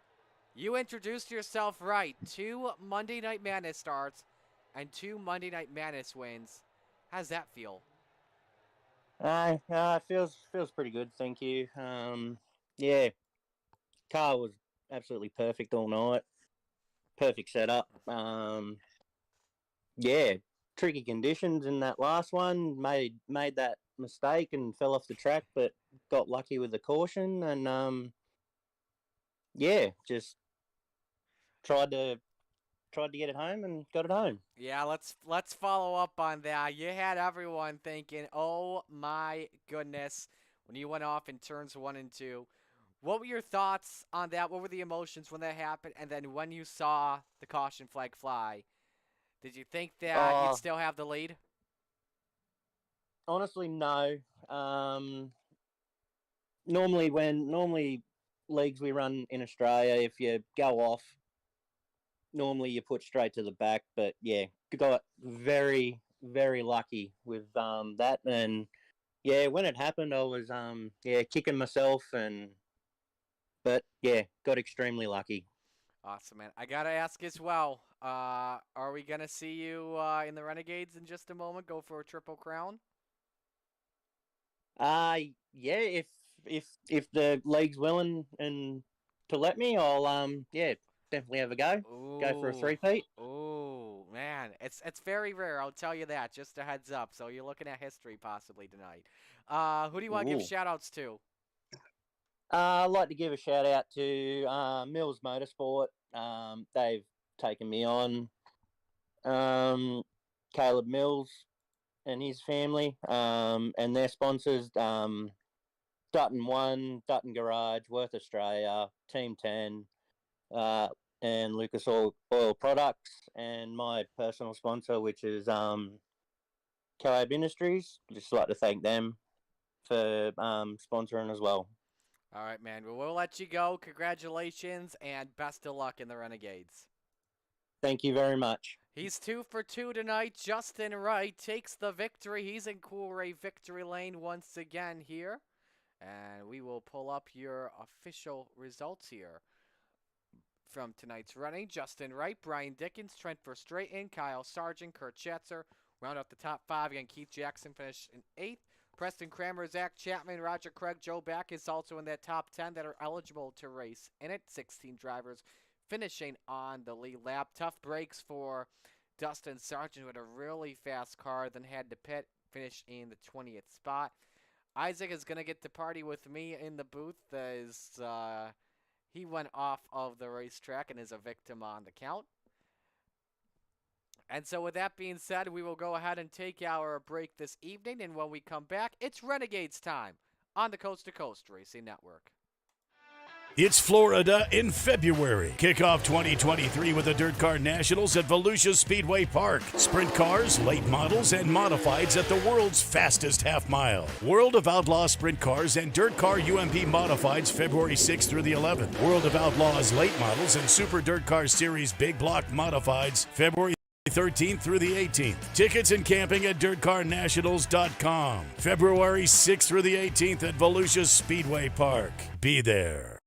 you introduced yourself right. 2 Monday Night Madness starts and 2 Monday Night Madness wins. How's that feel? Feels pretty good. Thank you. Yeah, car was absolutely perfect all night. Perfect setup. Yeah, tricky conditions in that last one. Made that mistake and fell off the track, but got lucky with the caution and yeah, just tried to get it home and got it home. Yeah, let's follow up on that. You had everyone thinking, "Oh my goodness," when you went off in turns 1 and 2. What were your thoughts on that? What were the emotions when that happened? And then when you saw the caution flag fly, did you think that you'd still have the lead? Honestly, no. Normally leagues we run in Australia, if you go off, normally you put straight to the back. But yeah, got very lucky with that, and yeah, when it happened, I was kicking myself, but yeah, got extremely lucky. Awesome, man. I gotta ask as well. Are we gonna see you in the Renegades in just a moment? Go for a triple crown? Yeah, if the league's willing and to let me, I'll definitely have a go. Go for a Ooh, three-peat. ooh, man, it's very rare. I'll tell you that. Just a heads up. So you're looking at history possibly tonight. Who do you want to give Ooh. shout outs to? I'd like to give a shout out to Mills Motorsport. They've taken me on. Caleb Mills and his family, and their sponsors, Dutton One, Dutton Garage, Worth Australia, Team 10, and Lucas Oil Products, and my personal sponsor, which is Coab Industries. Just like to thank them for sponsoring as well. All right, man. Well, we'll let you go. Congratulations and best of luck in the Renegades. Thank you very much. He's 2 for 2 tonight. Justin Wright takes the victory. He's in Coolray victory lane once again here. And we will pull up your official results here from tonight's running. Justin Wright, Brian Dickens, Trent Verstraeten, Kyle Sargent, Kurt Schatzer. Round out the top 5 again. Keith Jackson finished in 8th. Preston Kramer, Zach Chapman, Roger Craig, Joe Backus also in that top 10 that are eligible to race in it. 16 drivers finishing on the lead lap. Tough breaks for Dustin Sargent, who had a really fast car, then had to pit, finish in the 20th spot. Isaac is going to get to party with me in the booth as he went off of the racetrack and is a victim on the count. And so with that being said, we will go ahead and take our break this evening, and when we come back, it's Renegades time on the Coast to Coast Racing Network. It's Florida in February. Kick off 2023 with the Dirt Car Nationals at Volusia Speedway Park. Sprint cars, late models, and modifieds at the world's fastest half mile. World of Outlaw Sprint Cars and Dirt Car UMP Modifieds February 6th through the 11th. World of Outlaws late models and Super Dirt Car Series Big Block Modifieds February 13th through the 18th. Tickets and camping at dirtcarnationals.com. February 6th through the 18th at Volusia Speedway Park. Be there.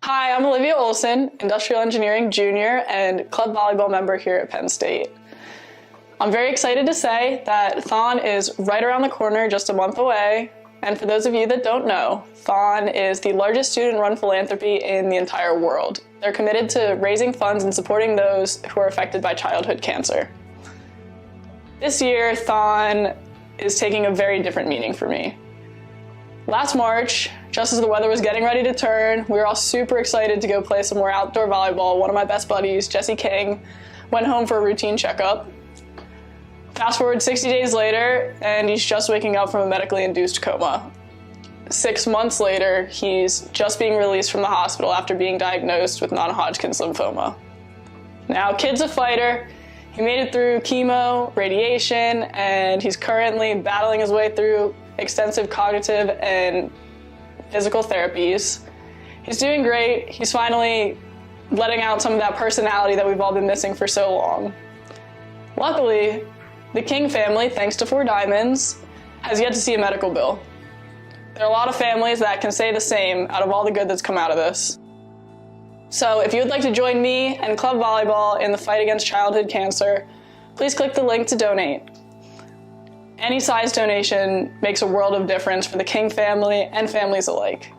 Hi, I'm Olivia Olson, Industrial Engineering Junior and Club Volleyball member here at Penn State. I'm very excited to say that Thon is right around the corner, just a month away. And for those of you that don't know, Thon is the largest student-run philanthropy in the entire world. They're committed to raising funds and supporting those who are affected by childhood cancer. This year, Thon is taking a very different meaning for me. Last March, just as the weather was getting ready to turn, we were all super excited to go play some more outdoor volleyball. One of my best buddies, Jesse King, went home for a routine checkup. Fast forward 60 days later, and he's just waking up from a medically induced coma. 6 months later, he's just being released from the hospital after being diagnosed with non-Hodgkin's lymphoma. Now, kid's a fighter. He made it through chemo, radiation, and he's currently battling his way through extensive cognitive and physical therapies. He's doing great. He's finally letting out some of that personality that we've all been missing for so long. Luckily, the King family, thanks to 4 Diamonds, has yet to see a medical bill. There are a lot of families that can say the same out of all the good that's come out of this. So if you would like to join me and Club Volleyball in the fight against childhood cancer, please click the link to donate. Any size donation makes a world of difference for the King family and families alike.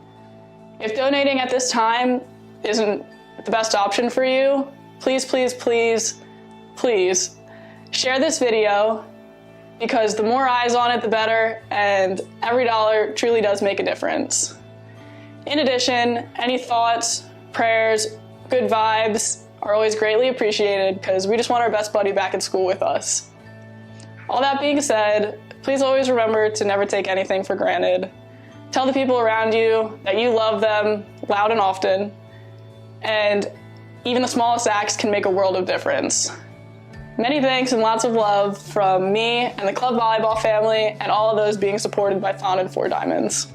If donating at this time isn't the best option for you, please, please, please, please share this video, because the more eyes on it, the better, and every dollar truly does make a difference. In addition, any thoughts, prayers, good vibes are always greatly appreciated, because we just want our best buddy back at school with us. All that being said, please always remember to never take anything for granted. Tell the people around you that you love them loud and often, and even the smallest acts can make a world of difference. Many thanks and lots of love from me and the Club Volleyball family and all of those being supported by Thon and 4 Diamonds.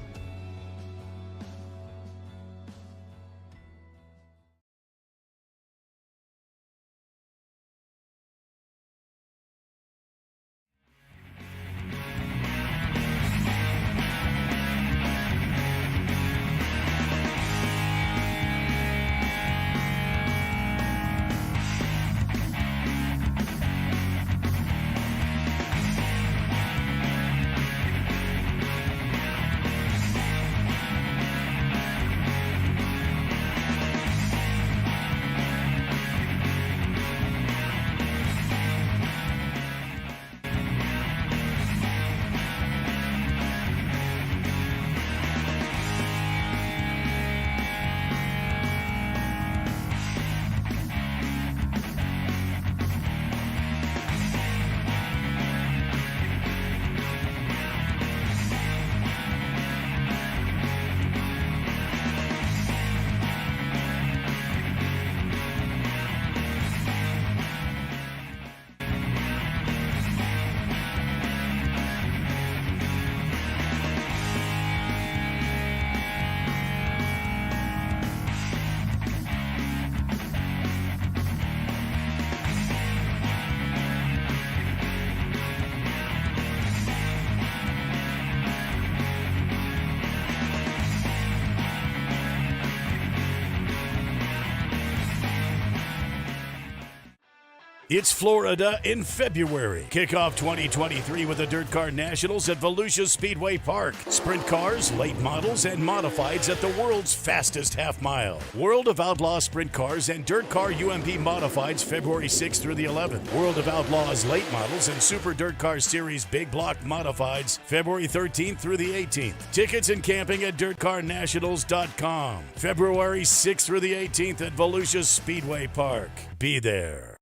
It's Florida in February. Kick off 2023 with the Dirt Car Nationals at Volusia Speedway Park. Sprint cars, late models, and modifieds at the world's fastest half mile. World of Outlaw Sprint Cars and Dirt Car UMP Modifieds February 6th through the 11th. World of Outlaws late models and Super Dirt Car Series Big Block Modifieds February 13th through the 18th. Tickets and camping at dirtcarnationals.com. February 6th through the 18th at Volusia Speedway Park. Be there.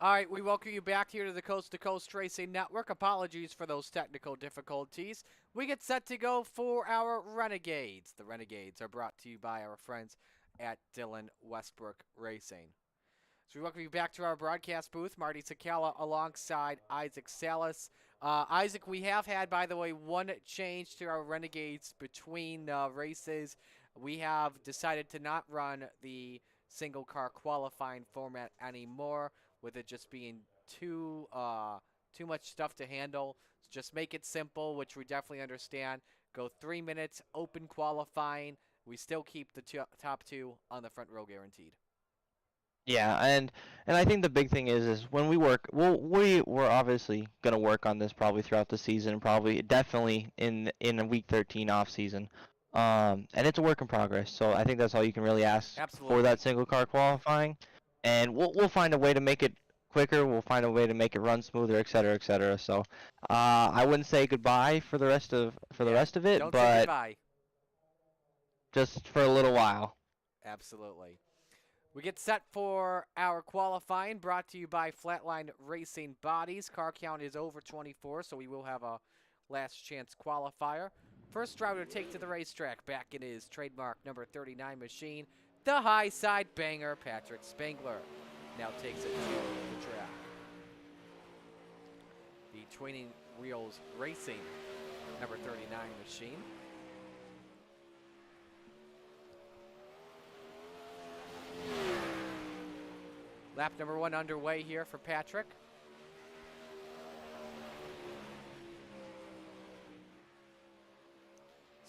All right, we welcome you back here to the Coast to Coast Racing Network. Apologies for those technical difficulties. We get set to go for our Renegades. The Renegades are brought to you by our friends at Dillon Westbrook Racing. So we welcome you back to our broadcast booth. Marty Sakala alongside Isaac Salas. Isaac, we have had, by the way, one change to our Renegades between races. We have decided to not run the single car qualifying format anymore, with it just being too much stuff to handle. So just make it simple, which we definitely understand. Go 3 minutes, open qualifying. We still keep the top two on the front row guaranteed. Yeah, and I think the big thing is when we work, we're obviously gonna work on this probably throughout the season, probably definitely in a week 13 off season. And it's a work in progress. So I think that's all you can really ask Absolutely. for that single car qualifying. And we'll find a way to make it quicker. We'll find a way to make it run smoother, et cetera, et cetera. So I wouldn't say goodbye for the rest of it, Don't say but goodbye. just for a little while. Absolutely. We get set for our qualifying, brought to you by Flatline Racing Bodies. Car count is over 24, so we will have a last chance qualifier. First driver to take to the racetrack, back in his trademark number 39 machine, the high side banger, Patrick Spangler. Now takes it to the track. The Twinning Wheels Racing number 39 machine. Lap number 1 underway here for Patrick.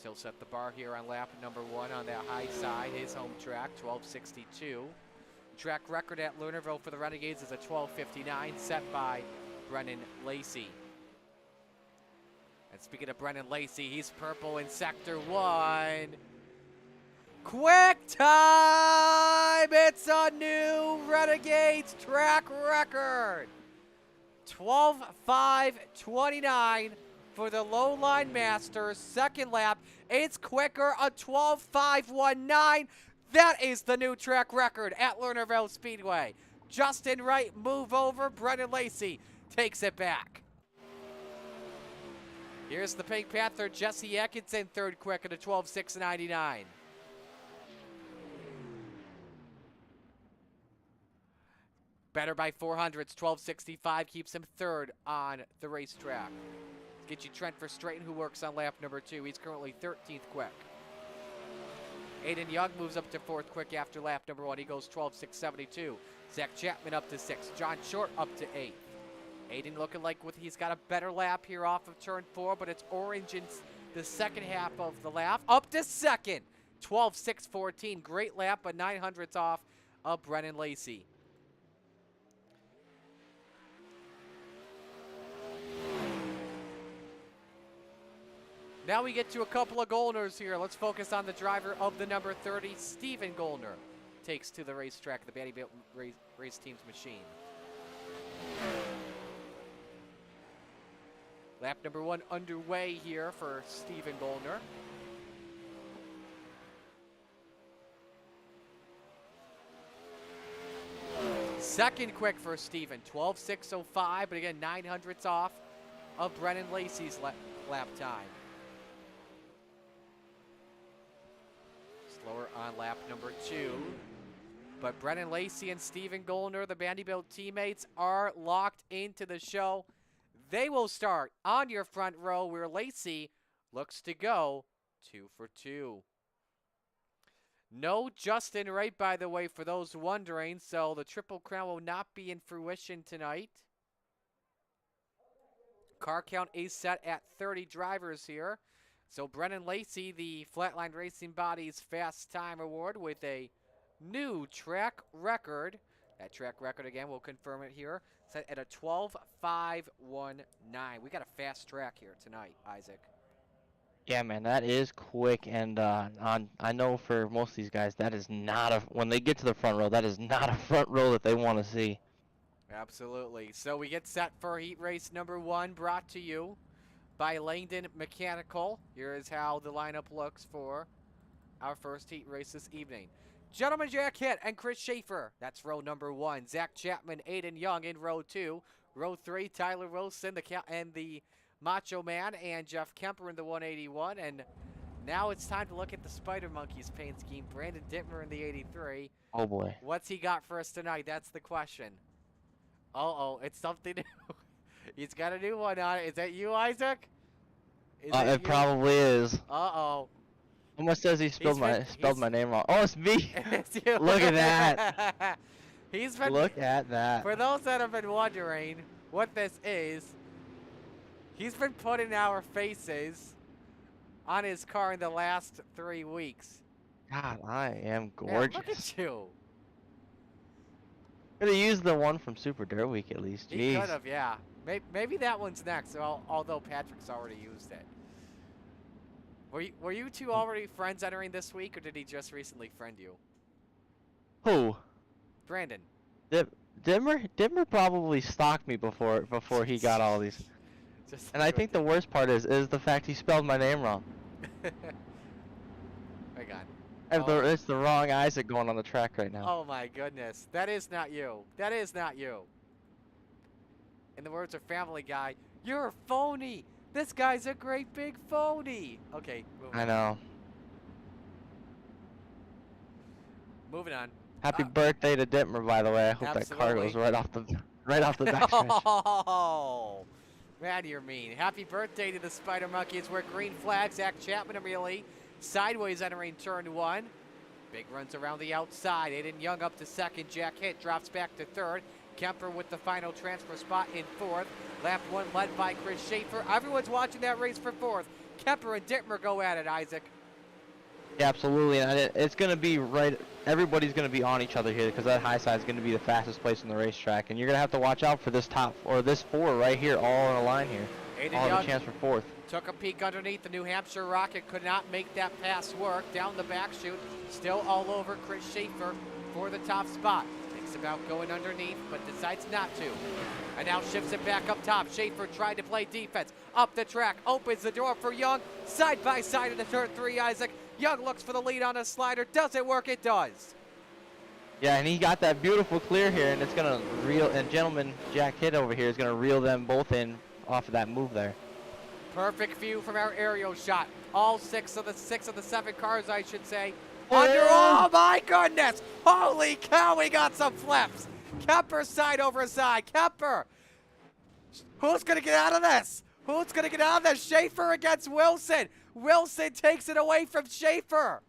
He'll set the bar here on lap number 1 on that high side, his home track, 12:62. Track record at Lernerville for the Renegades is a 12:59, set by Brennan Lacey. And speaking of Brennan Lacey, he's purple in Sector 1. Quick time! It's a new Renegades track record. 12:05:29 for the low line masters. Second lap, it's quicker, a 12:05:19. That is the new track record at Lernerville Speedway. Justin Wright, move over. Brennan Lacey takes it back. Here's the Pink Panther, Jesse Atkinson, third quick at a 12:06:99. Better by 400s, 12:65, keeps him third on the racetrack. Get you Trent Verstraeten, who works on lap number 2. He's currently 13th quick. Aiden Young moves up to 4th quick after lap number 1. He goes 12:06:72. Zach Chapman up to 6th. John Short up to 8th. Aiden looking like he's got a better lap here off of turn 4, but it's orange in the second half of the lap. Up to 2nd. 12:06:14. Great lap, but 900ths off of Brennan Lacey. Now we get to a couple of Goldners here. Let's focus on the driver of the number 30, Stephen Goldner. Takes to the racetrack, the Vanderbilt race team's machine. Lap number 1 underway here for Stephen Goldner. Second quick for Stephen, 12:06:05, but again, 900ths off of Brennan Lacey's lap time. Slower on lap number 2. But Brennan Lacey and Stephen Goldner, the Vanderbilt teammates, are locked into the show. They will start on your front row, where Lacey looks to go 2 for 2. No Justin Wright, by the way, for those wondering, so the Triple Crown will not be in fruition tonight. Car count is set at 30 drivers here. So Brennan Lacey, the Flatline Racing Bodies Fast Time Award, with a new track record, That track record again, we'll confirm it here. Set at a 12.519. We got a fast track here tonight, Isaac. Yeah, man, that is quick, and I know for most of these guys, that is not a when they get to the front row, that is not a front row that they want to see. Absolutely. So we get set for heat race number 1, brought to you by Langdon Mechanical. Here is how the lineup looks for our first heat race this evening. Gentleman Jack Hitt and Chris Schaefer. That's row number 1. Zach Chapman, Aiden Young in row 2. Row 3, Tyler Wilson the Macho Man and Jeff Kemper in the 181. And now it's time to look at the Spider Monkeys paint scheme. Brandon Dittmer in the 83. Oh boy. What's he got for us tonight? That's the question. Uh-oh, it's something new. He's got a new one on it. Is that you, Isaac? It probably is. Uh-oh. Almost says he spelled my name wrong. Oh, it's me. It's you. Look at that. He's been. Look at that. For those that have been wondering what this is, he's been putting our faces on his car in the last 3 weeks. God, I am Man, gorgeous. look at you. Could have used the one from Super Dirt Week at least. He Jeez. could have, yeah. Maybe that one's next, although Patrick's already used it. Were you two already friends entering this week, or did he just recently friend you? Who? Brandon. Dimmer probably stalked me before he got all these. And I think the worst part is the fact he spelled my name wrong. Hang on. It's the wrong Isaac going on the track right now. Oh my goodness. That is not you. That is not you. In the words of Family Guy, you're a phony. This guy's a great big phony. Okay, moving I on. know. Moving on. Happy birthday to Dittmer, by the way. I hope that car Absolutely. goes right off the backstretch. Oh, man, you're mean. Happy birthday to the Spider Monkeys. Wear green flags. Zach Chapman immediately sideways entering turn 1. Big runs around the outside. Aiden Young up to second. Jack Hitt drops back to third. Kemper with the final transfer spot in 4th. Lap 1 led by Chris Schaefer. Everyone's watching that race for 4th. Kemper and Dittmer go at it, Isaac. Yeah, absolutely. And it's going to be right. Everybody's going to be on each other here because that high side is going to be the fastest place on the racetrack. And you're going to have to watch out for this this 4 right here, all in a line here. Aiden All Young the chance for 4th. took a peek underneath the New Hampshire Rocket. Could not make that pass work. Down the back chute. Still all over Chris Schaefer for the top spot. Thinks about going underneath, but decides not to. And now shifts it back up top. Schaefer tried to play defense. Up the track. Opens the door for Young. Side by side in the turn 3, Isaac. Young looks for the lead on a slider. Does it work? It does. Yeah, and he got that beautiful clear here, and it's going to reel, and gentleman Jack Hitt over here is going to reel them both in off of that move there. Perfect view from our aerial shot. All six of the 7 cars, I should say. Oh, Under, yeah. oh my goodness! Holy cow, we got some flips. Kemper side over side. Kemper. Who's going to get out of this? Who's going to get out of this? Schaefer against Wilson. Wilson takes it away from Schaefer.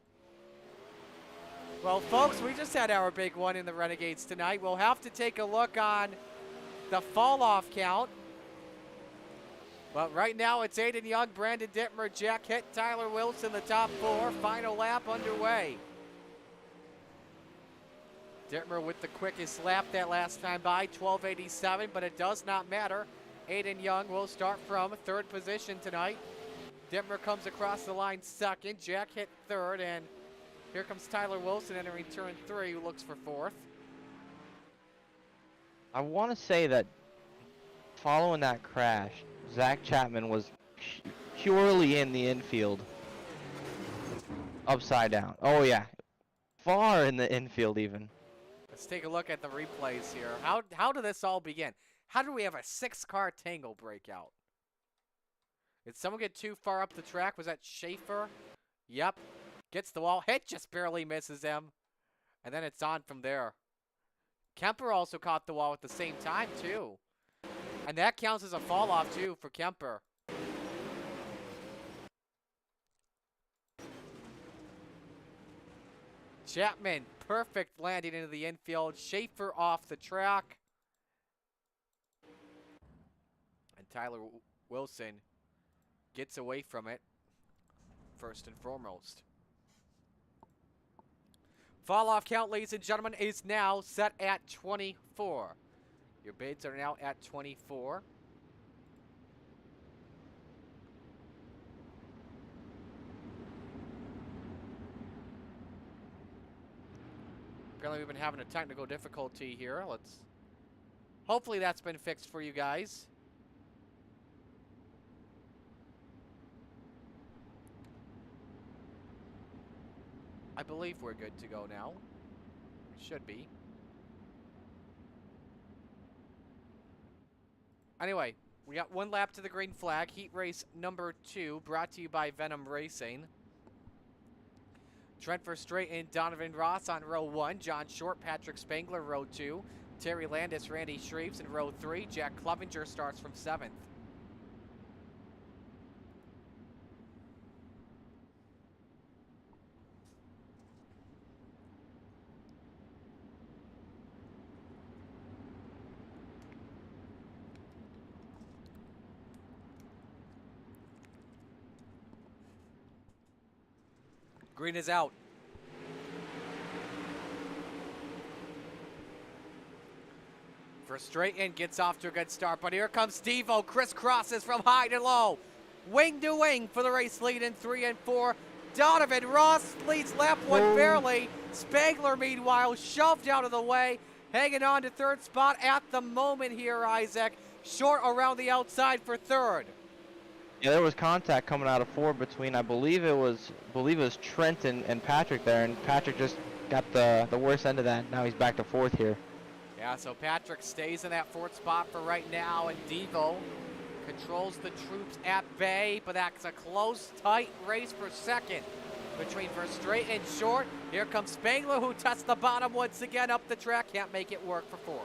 Well, folks, we just had our big one in the Renegades tonight. We'll have to take a look on the fall-off count. But right now, it's Aiden Young, Brandon Dittmer, Jack Hitt, Tyler Wilson, the top 4. Final lap underway. Dittmer with the quickest lap that last time by, 12:87, but it does not matter. Aiden Young will start from 3rd position tonight. Dittmer comes across the line 2nd, Jack Hitt 3rd, and here comes Tyler Wilson entering turn 3, who looks for 4th. I want to say that following that crash, Zach Chapman was purely in the infield. Upside down. Oh, yeah. Far in the infield, even. Let's take a look at the replays here. How did this all begin? How do we have a 6-car tangle breakout? Did someone get too far up the track? Was that Schaefer? Yep. Gets the wall. Hitt just barely misses him. And then it's on from there. Kemper also caught the wall at the same time, too. And that counts as a fall off, too, for Kemper. Chapman, perfect landing into the infield. Schaefer off the track. And Tyler Wilson gets away from it, first and foremost. Fall off count, ladies and gentlemen, is now set at 24. Your bids are now at 24. Apparently we've been having a technical difficulty here. Hopefully that's been fixed for you guys. I believe we're good to go now. Should be. Anyway, we got one lap to the green flag. Heat race number 2, brought to you by Venom Racing. Trent Verstraeten and Donovan Ross on row 1. John Short, Patrick Spangler, row 2. Terry Landis, Randy Shreves in row 3. Jack Clevenger starts from 7th. Green is out. Verstraeten gets off to a good start, but here comes Devo. Crisscrosses from high to low. Wing to wing for the race lead in 3 and 4. Donovan Ross leads lap 1 barely. Spangler, meanwhile, shoved out of the way. Hanging on to 3rd spot at the moment here, Isaac. Short around the outside for 3rd. Yeah, there was contact coming out of 4 between, I believe it was Trent and Patrick there, and Patrick just got the worst end of that. Now he's back to 4th here. Yeah, so Patrick stays in that 4th spot for right now, and Devo controls the troops at bay, but that's a close, tight race for 2nd between Verstraeten and Short. Here comes Spangler, who touched the bottom once again up the track. Can't make it work for 4th.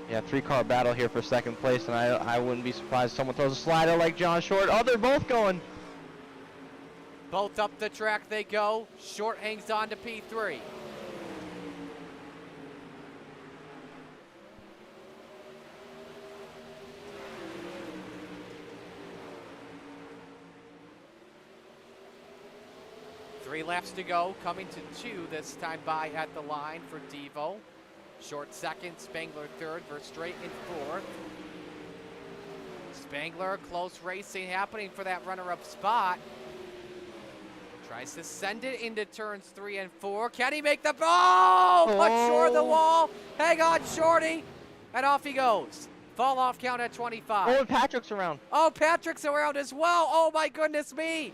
Yeah, 3-car battle here for 2nd place, and I wouldn't be surprised if someone throws a slider like John Short. Oh, they're both going. Both up the track they go. Short hangs on to P3. Three laps to go, coming to 2 this time by at the line for Devo. Short 2nd, Spangler 3rd, Verstraeten 4th. Spangler, close racing happening for that runner-up spot. Tries to send it into turns 3 and 4. Can he make the ball? But short of the wall. Hang on, Shorty. And off he goes. Fall off count at 25. Oh, and Patrick's around. Oh, Patrick's around as well. Oh, my goodness me.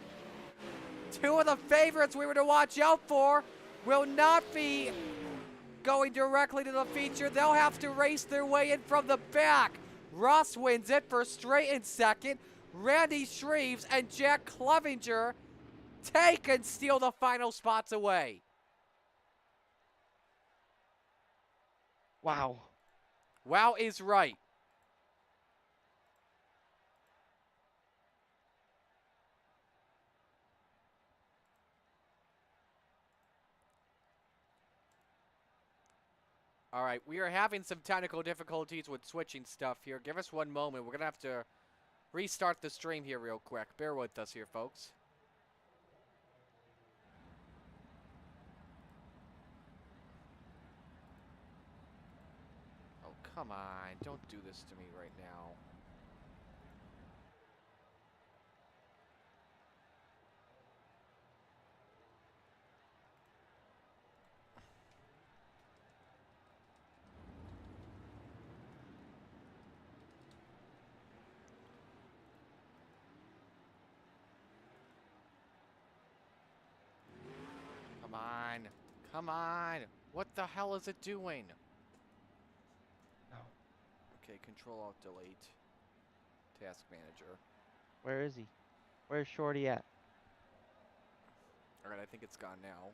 2 of the favorites we were to watch out for will not be going directly to the feature. They'll have to race their way in from the back. Ross wins it for Verstraeten 2nd. Randy Shreves and Jack Clevenger take and steal the final spots away. Wow. Wow is right. All right, we are having some technical difficulties with switching stuff here. Give us 1 moment. We're going to have to restart the stream here real quick. Bear with us here, folks. Oh, come on. Don't do this to me right now. Come on. Come on. What the hell is it doing? No. Okay, Control Alt Delete. Task Manager. Where is he? Where's Shorty at? All right, I think it's gone now.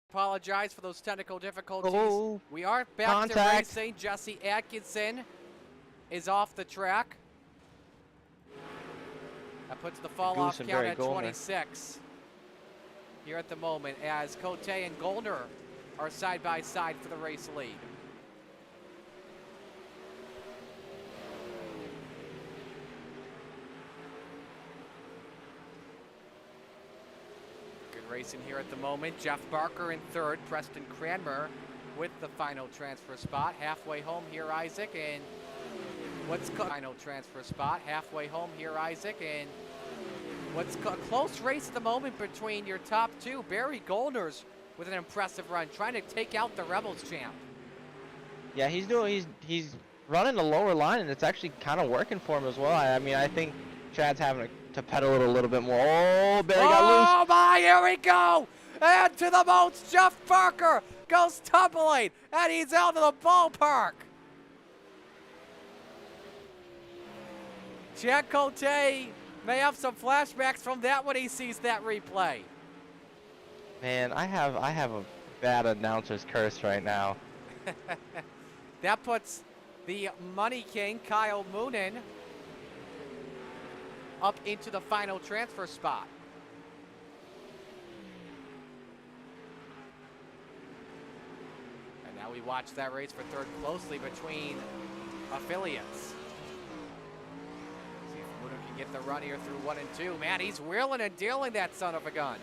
Apologize for those technical difficulties. Oh, We are back contact. to racing. Jesse Atkinson is off the track. That puts the fall off Goose and count Barry at Goldner. 26 here at the moment, as Cote and Goldner are side by side for the race lead. racing here at the moment. Jeff Barker in third, Preston Cranmer with the final transfer spot. Halfway home here, Isaac, and final transfer spot. Halfway home here, Isaac, and what's a close race at the moment between your top two. Barry Goldner's with an impressive run, trying to take out the Rebels champ. Yeah, he's running the lower line, and it's actually kind of working for him as well. I mean, I think Chad's having to pedal it a little bit more. Oh, Barry got loose. Oh my, here we go! And to the moats, Jeff Barker goes tumbling, and he's out of the ballpark. Chad Cote may have some flashbacks from that when he sees that replay. Man, I have a bad announcer's curse right now. That puts the Money King, Kyle Moonen, up into the final transfer spot. And now we watch that race for third closely between affiliates. See if Moonen can get the run here through 1 and 2. Man, he's wheeling and dealing that son of a gun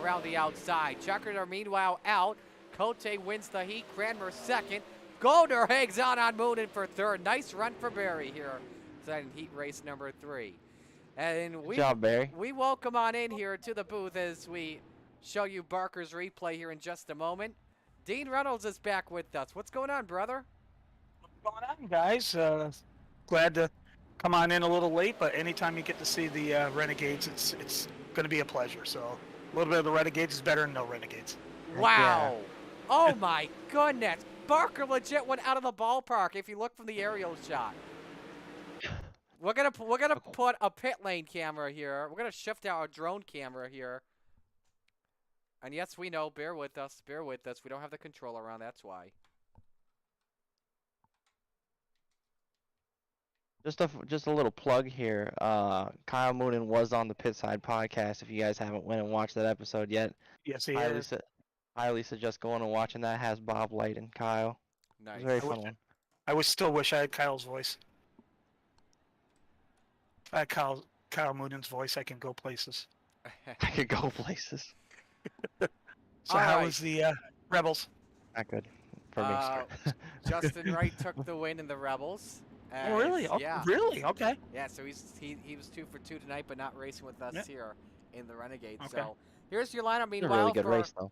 around the outside. Chuckers are meanwhile out. Cote wins the heat. Cranmer second. Goldner hangs on Moonen for third. Nice run for Barry here in heat race number 3. And Good job, Barry. We welcome on in here to the booth as we show you Barker's replay here in just a moment. Dean Reynolds is back with us. What's going on, brother? What's going on, guys? Glad to come on in a little late, but anytime you get to see the Renegades, it's going to be a pleasure. So a little bit of the Renegades is better than no Renegades. Wow. Oh, my goodness. Barker legit went out of the ballpark if you look from the aerial shot. We're gonna put a pit lane camera here. We're gonna shift our drone camera here. And yes, we know. Bear with us. Bear with us. We don't have the controller on. That's why. Just a little plug here. Kyle Moonen was on the Pit Side podcast. If you guys haven't went and watched that episode yet, Yes, he is. highly suggest going and watching that. It has Bob Light and Kyle. Nice. It's a very fun one. I still wish I had Kyle's voice. If I had Kyle Moonen's voice, I can go places. I could go places. So All how right. was the Rebels? Not good for me. Justin Wright took the win in the Rebels. Oh, really? Oh, Yeah. really? Okay. Yeah, so he was 2 for 2 tonight, but not racing with us Yeah. here in the Renegades. Okay. So here's your lineup. It's a Meanwhile, really good for race, though.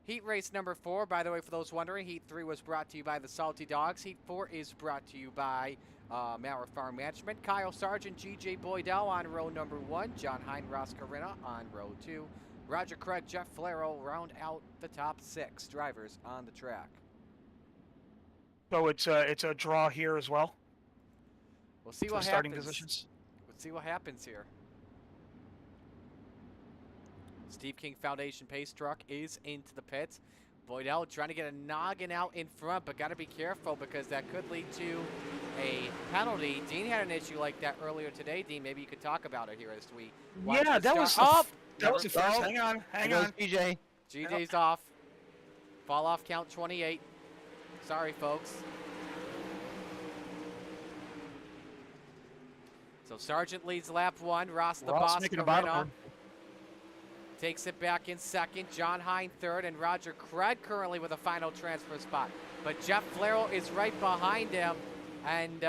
Heat race number 4, by the way, for those wondering, Heat 3 was brought to you by the Salty Dogs. Heat 4 is brought to you by Maurer Farm Management. Kyle Sargent, G.J. Boydell on row number 1. John Hein, Ross Carina on row 2. Roger Craig, Jeff Flero round out the top 6 drivers on the track. So it's a draw here as well. We'll see For what starting happens. positions. Let's see what happens here. Steve King Foundation pace truck is into the pits. Boydell trying to get a noggin out in front, but got to be careful because that could lead to a penalty. Dean had an issue like that earlier today. Dean, maybe you could talk about it here as we watch Yeah, the that was start. that was the first. Oh. Hang on. There goes PJ. GJ's off. Fall off count 28. Sorry, folks. So Sargent leads lap 1. Ross the boss making a bottom Carina run. takes it back in second. John Hein third, and Roger Craig currently with a final transfer spot. But Jeff Flero is right behind him. And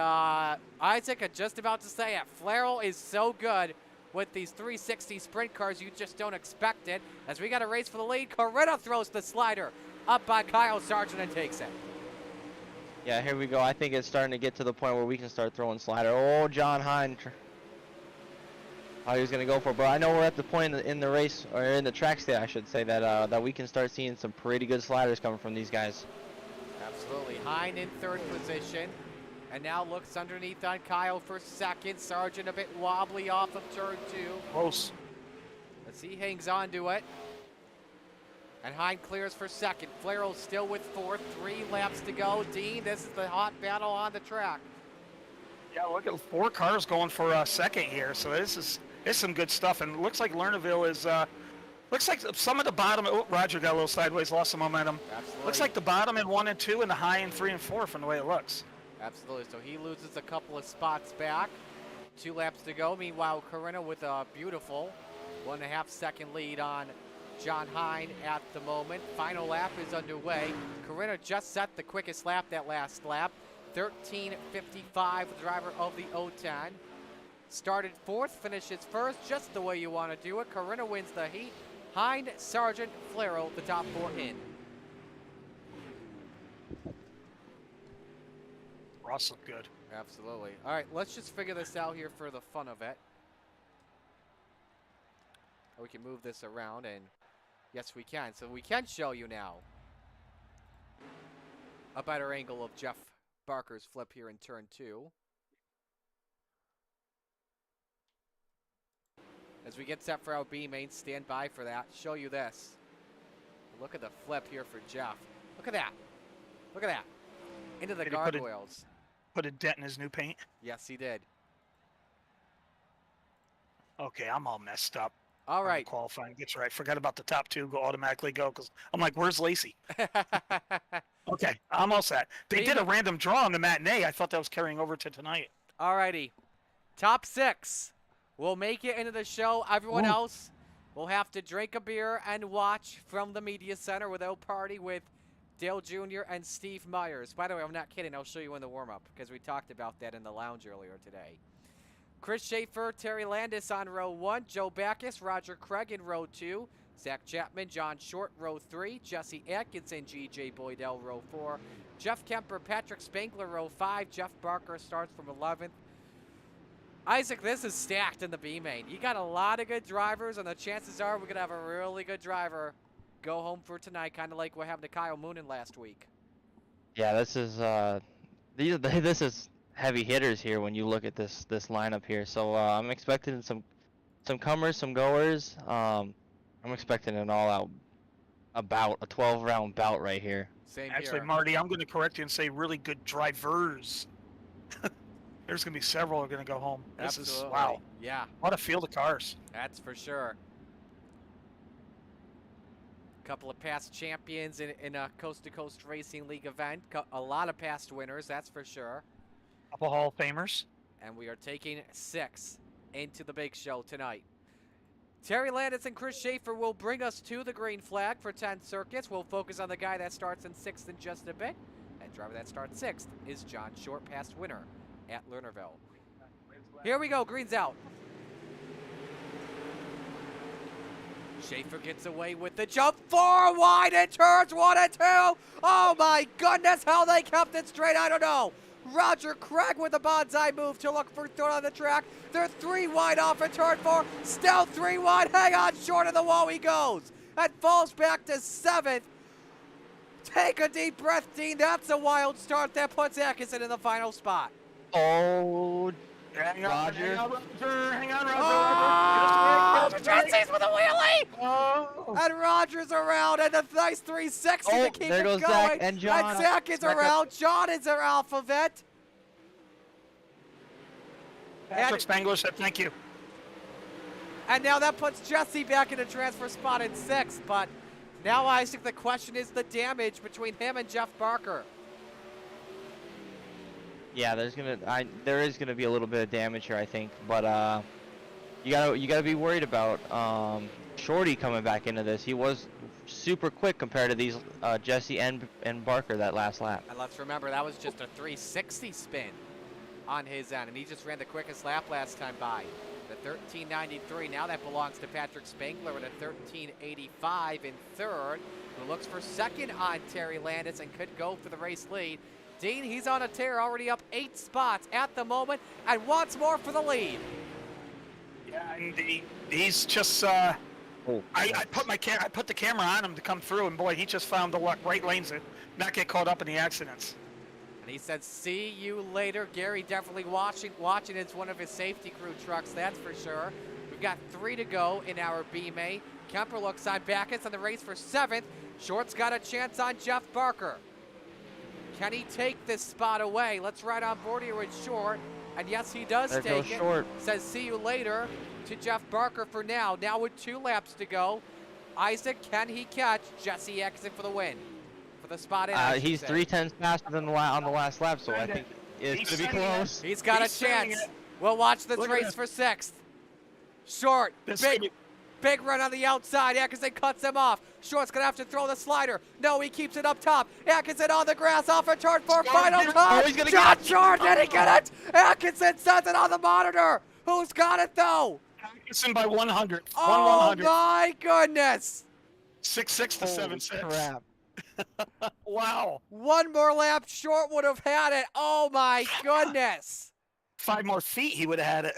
Isaac, I'm just about to say it. Flero is so good with these 360 sprint cars, you just don't expect it. As we got a race for the lead, Carina throws the slider up by Kyle Sargent and takes it. Yeah, here we go. I think it's starting to get to the point where we can start throwing slider. Oh, John Hein. He was going to go for it, but I know we're at the point in the race, or in the track state, I should say, that that we can start seeing some pretty good sliders coming from these guys. Absolutely. Hein in third position. And now looks underneath on Kyle for second. Sargent a bit wobbly off of turn 2. Close. As he hangs on to it. And Hein clears for second. Flero still with fourth. 3 laps to go. Dean, this is the hot battle on the track. Yeah, look at 4 cars going for a second here. So this is some good stuff. And it looks like Lernerville is looks like some of the bottom. Oh, Roger got a little sideways, lost some momentum. Absolutely. Looks like the bottom in 1 and 2 and the high in 3 and 4 from the way it looks. Absolutely. So he loses a couple of spots back. 2 laps to go. Meanwhile, Carina with a beautiful 1.5 second lead on John Hine at the moment. Final lap is underway. Corinna just set the quickest lap that last lap. 13:55, the driver of the O10. Started 4th, finishes 1st, just the way you want to do it. Corinna wins the heat. Hine, Sargent, Flero, the top 4 in. Ross looked good. Absolutely. All right, let's just figure this out here for the fun of it. We can move this around, and yes, we can. So we can show you now a better angle of Jeff Barker's flip here in turn 2. As we get set for our B-main, stand by for that. Show you this. Look at the flip here for Jeff. Look at that. Look at that. Into the guardrails. Put a dent in his new paint. Yes, he did. Okay, I'm all messed up. All right. Qualifying gets right. Forgot about the top 2. Go automatically go because I'm like, where's Lacey? Okay, I'm all set. They did a random draw on the matinee. I thought that was carrying over to tonight. All righty. Top 6 will make it into the show. Everyone else will have to drink a beer and watch from the media center without party with Dale Jr. and Steve Myers. By the way, I'm not kidding. I'll show you in the warm-up because we talked about that in the lounge earlier today. Chris Schaefer, Terry Landis on row 1, Joe Backus, Roger Craig in row 2, Zach Chapman, John Short, row 3, Jesse Atkinson, G.J. Boydell, row 4, Jeff Kemper, Patrick Spangler, row 5, Jeff Barker starts from 11th. Isaac, this is stacked in the B-main. You got a lot of good drivers, and the chances are we're going to have a really good driver go home for tonight, kind of like what happened to Kyle Moonen last week. Yeah, this is this is heavy hitters here when you look at this lineup here. So I'm expecting some comers, some goers. I'm expecting an all-out a 12-round bout right here. Same Actually, here. Marty, I'm going to correct you and say really good drivers. There's going to be several are going to go home. This Absolutely. is, wow. Yeah, What a field of cars. that's for sure. Couple of past champions in a coast-to-coast racing league event. A lot of past winners, that's for sure. Couple Hall of Famers. And we are taking 6 into the big show tonight. Terry Landis and Chris Schaefer will bring us to the green flag for 10 circuits. We'll focus on the guy that starts in 6th in just a bit. And driver that starts 6th is John Short, past winner at Lernerville. Here we go, green's out. Schaefer gets away with the jump, 4 wide in turns 1 and 2. Oh my goodness, how they kept it straight, I don't know. Roger Craig with a bonsai move to look for third on the track. They're 3 wide off in turn 4, still 3 wide, hang on, short of the wall he goes. And falls back to 7th. Take a deep breath, Dean, that's a wild start that puts Atkinson in the final spot. Oh, Hang on, Roger. Hang on, Roger. Hang on, Roger. Oh, Jesse's with a wheelie! Oh. And Rogers around, and a nice 360 to keep there it goes going. Zach and John. And Zach is Back up. around. John is our alphabet. Patrick Spangler said thank you. And now that puts Jesse back in a transfer spot in 6th. But now I think the question is the damage between him and Jeff Barker. Yeah, there is gonna be a little bit of damage here, I think, but you gotta be worried about Shorty coming back into this. He was super quick compared to these Jesse and Barker that last lap. And let's remember that was just a 360 spin on his end, and he just ran the quickest lap last time by. The 13.93. Now that belongs to Patrick Spangler with a 13.85 in 3rd, who looks for 2nd on Terry Landis and could go for the race lead. Dean, he's on a tear, already up 8 spots at the moment, and wants more for the lead. Yeah, and he's just. I put the camera on him to come through, and boy, he just found the right lanes to not get caught up in the accidents. And he said, "See you later." Gary definitely watching. It's one of his safety crew trucks, that's for sure. We've got 3 to go in our B-main. Kemper looks on Backus on the race for 7th. Short's got a chance on Jeff Barker. Can he take this spot away? Let's ride on board here with Short. And yes, he does There take goes it. Short. Says, "See you later" to Jeff Barker for now. Now with 2 laps to go. Isaac, can he catch Jesse Atkinson for the win? For the spot in, He's 3/10 faster than on the last lap, so I think it's gonna be close. He's got a chance. We'll watch this Look at race this. for 6th. Short, This big, Big run on the outside. Atkinson cuts him off. Short's going to have to throw the slider. No, he keeps it up top. Atkinson on the grass off of turn 4. Final time. he's gonna John get Short, did he get it? Atkinson sends it on the monitor. Who's got it, though? Atkinson by 100. Oh, 100. my goodness. 6-6 to Holy 7-6. crap. Wow. One more lap, Short would have had it. Oh, my goodness. 5 more feet, he would have had it.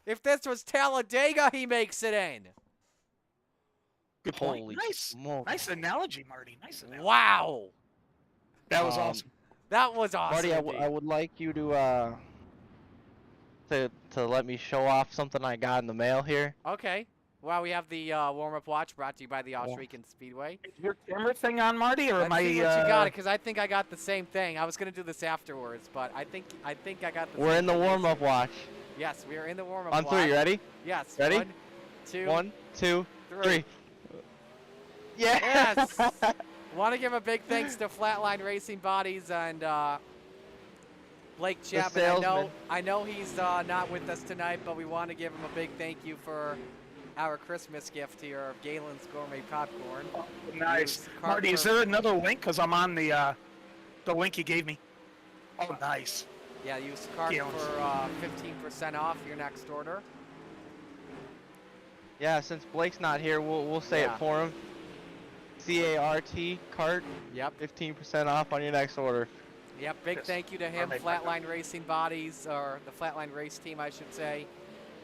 If this was Talladega, he makes it in. Good point. Holy Nice. smokes. Nice analogy, Marty. Nice analogy. Wow. That was Um, awesome. That was awesome. Marty, I indeed. would like you to let me show off something I got in the mail here. Okay. Well, we have the warm-up watch brought to you by the Austrian Speedway. Is your camera thing on, Marty, or Let's am I? see what you got it, because I think I got the same thing. I was gonna do this afterwards, but I think I got the. We're same in the thing. warm-up watch. Yes, we are in the warm-up. On 3, you ready? Yes. Ready? 1, 2, 1, 2, 3. Yes. Yeah. Want to give a big thanks to Flatline Racing Bodies and Blake Chapman. salesman. I know he's not with us tonight, but we want to give him a big thank you for our Christmas gift here of Galen's Gourmet Popcorn. Nice. Use Marty, is Carver- there another link? Because I'm on the link you gave me. Oh, nice. Yeah, use card Galen's. for 15% off your next order. Yeah, since Blake's not here, we'll say Yeah. it for him. CART cart. Yep. 15% off on your next order. Yep, big Yes. thank you to him, make my Flatline Racing Bodies, or the Flatline Race Team, I should say,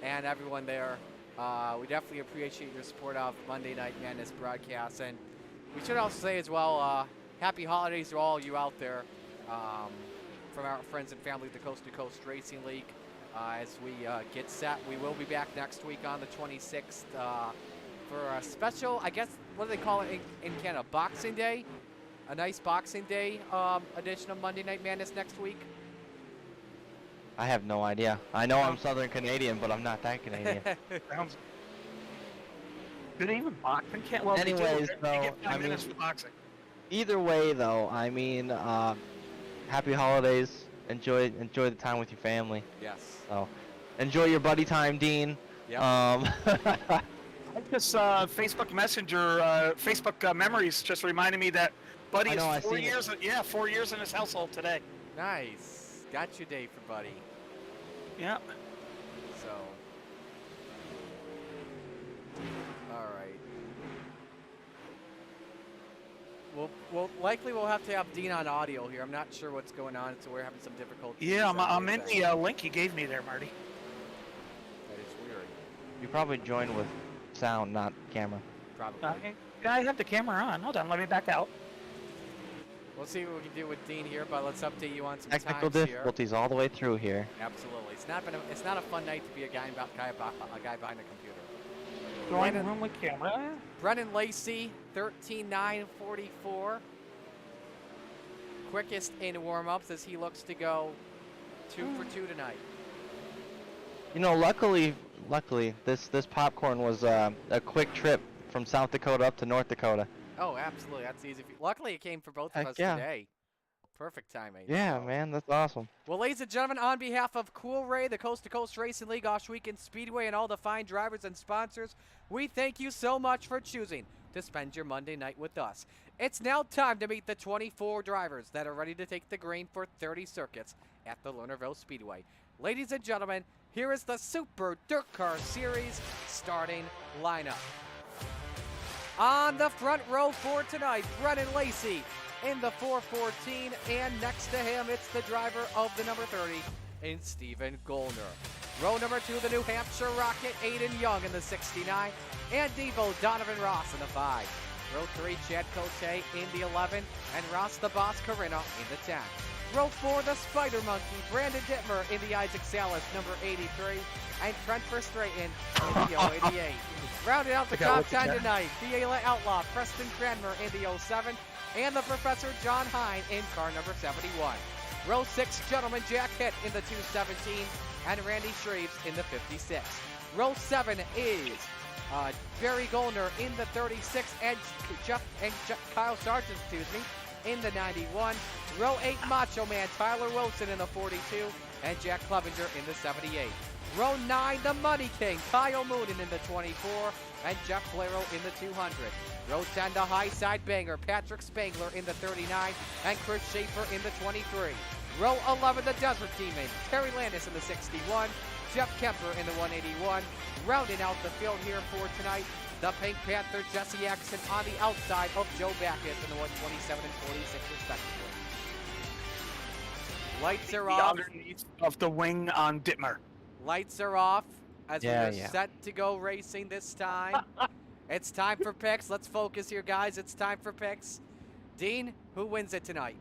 and everyone there. We definitely appreciate your support of Monday Night Madness broadcasts. And we should also say as well, happy holidays to all you out there from our friends and family at the Coast to Coast Racing League. As we get set, we will be back next week on the 26th for a special, I guess, what do they call it in Canada, Boxing Day? A nice Boxing Day edition of Monday Night Madness next week. I have no idea. I know I'm Southern Canadian, but I'm not that Canadian. Sounds. Did he even boxing? Can't. Well, Anyways, they do. You though, get 5 I mean- minutes for boxing. Either way, though, I mean, happy holidays. Enjoy the time with your family. Yes. So, enjoy your buddy time, Dean. Yep. I just Facebook Messenger, Facebook Memories just reminded me that Buddy I know, I is 4 seen it. years. Yeah, 4 years in his household today. Nice. Got your day for Buddy. Yeah. So. All right. We'll likely we'll have to have Dean on audio here. I'm not sure what's going on, so we're having some difficulties. Yeah, I'm on in his the end. link you gave me there, Marty. That is weird. You probably joined with sound, not camera. Probably. I have the camera on. Hold on, let me back out. We'll see what we can do with Dean here, but let's update you on some Technical times difficulties all the way through here. here. Absolutely. It's not a fun night to be a guy behind a computer. Join Brandon- room with camera. Brennan Lacey, 13.944. Quickest in warm-ups as he looks to go 2 for 2 tonight. You know, luckily, this popcorn was a quick trip from South Dakota up to North Dakota. Oh, absolutely. That's easy. Luckily, it came for both of Heck us yeah. today. Perfect timing. Yeah, So- man, that's awesome. Well, ladies and gentlemen, on behalf of Cool Ray, the Coast to Coast Racing League, Osh Weekend Speedway, and all the fine drivers and sponsors, we thank you so much for choosing to spend your Monday night with us. It's now time to meet the 24 drivers that are ready to take the green for 30 circuits at the Lernerville Speedway. Ladies and gentlemen, here is the Super Dirt Car Series starting lineup. On the front row for tonight, Brennan Lacey in the 414, and next to him, it's the driver of the number 30 in Stephen Goldner. Row number 2, the New Hampshire Rocket, Aiden Young in the 69, and Devo Donovan Ross in the 5. Row 3, Chad Cote in the 11, and Ross the Boss Carino in the 10. Row 4, the Spider Monkey, Brandon Dittmer in the Isaac Salas, number 83, and Trent Verstraeten in the 088. Rounding out the top 10 tonight, Biela Outlaw, Preston Cranmer in the 07, and the Professor John Hine in car number 71. Row 6, Gentleman Jack Hitt in the 217, and Randy Shreves in the 56. Row 7 is Barry Goldner in the 36, and Kyle Sargent, in the 91. Row 8, Macho Man Tyler Wilson in the 42, and Jack Clevenger in the 78. Row 9, the Money King, Kyle Moonen in the 24, and Jeff Flero in the 200. Row 10, the high side banger, Patrick Spangler in the 39, and Chris Schaefer in the 23. Row 11, the Desert Demon, Terry Landis in the 61, Jeff Kemper in the 181. Rounding out the field here for tonight, the Pink Panther, Jesse Axon on the outside of Joe Backus in the 127 and 46 respectively. Lights are The off. underneath of the wing on Dittmer. Lights are off as we are Yeah. set to go racing this time. It's time for picks. Let's focus here, guys. It's time for picks. Dean, who wins it tonight?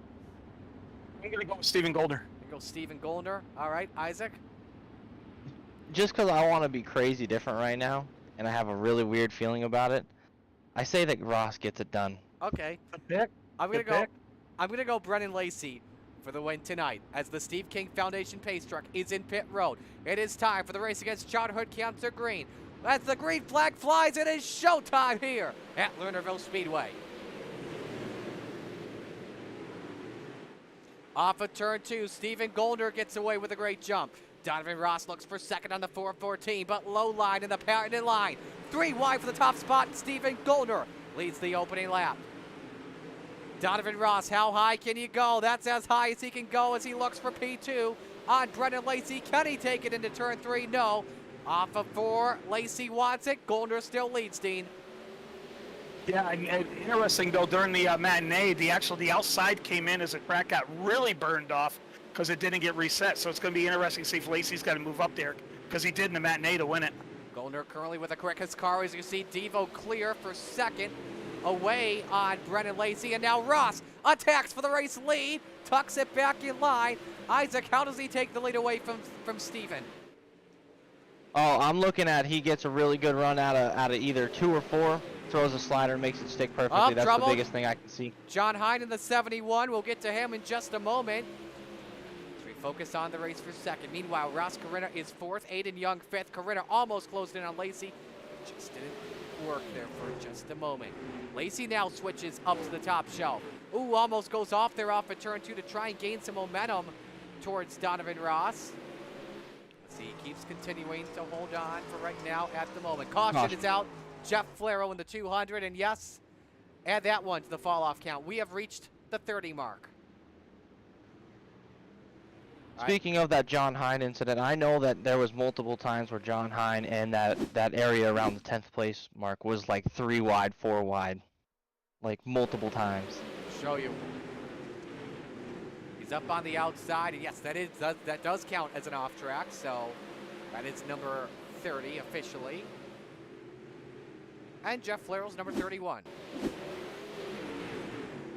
I'm going to go with Steven Goldner. We go Steven Goldner. All right, Isaac? Just because I want to be crazy different right now, and I have a really weird feeling about it, I say that Ross gets it done. Okay. Good pick. I'm gonna Good go. pick. I'm gonna go Brennan Lacey for the win tonight, as the Steve King Foundation pace truck is in pit road. It is time for the race against John Hood Cancer Green. As the green flag flies, it is showtime here at Lernerville Speedway. Off of turn 2, Steven Goldner gets away with a great jump. Donovan Ross looks for second on the 414, but low line in the patented line. 3 wide for the top spot, and Steven Goldner leads the opening lap. Donovan Ross, how high can you go? That's as high as he can go as he looks for P2 on Brendan Lacey. Can he take it into turn 3? No. Off of 4, Lacey wants it. Goldner still leads, Dean. Yeah, and interesting though, during the matinee, the outside came in as the track got really burned off because it didn't get reset. So it's going to be interesting to see if Lacey's got to move up there because he did in the matinee to win it. Goldner currently with the quickest car. As you see, Devo clear for second, away on Brennan Lacey. And now Ross attacks for the race lead, tucks it back in line. Isaac, how does he take the lead away from Steven? Oh, I'm looking at he gets a really good run out of either 2 or 4, throws a slider, makes it stick perfectly. That's trouble. the biggest thing I can see. John Hine in the 71. We'll get to him in just a moment. As we focus on the race for second. Meanwhile, Ross Corinna is 4th, Aiden Young 5th. Corinna almost closed in on Lacey. Just didn't work there for just a moment. Lacey now switches up to the top shelf. Ooh, almost goes off there off of turn 2 to try and gain some momentum towards Donovan Ross. Let's see, he keeps continuing to hold on for right now at the moment. Caution is out. Jeff Flero in the 200, and yes, add that one to the fall-off count. We have reached the 30 mark. Speaking of that John Hine incident, I know that there was multiple times where John Hine and that area around the 10th place mark was like 3 wide, 4 wide, like multiple times. Show you. He's up on the outside, and yes, that does count as an off track, so that is number 30 officially. And Jeff Flero's number 31.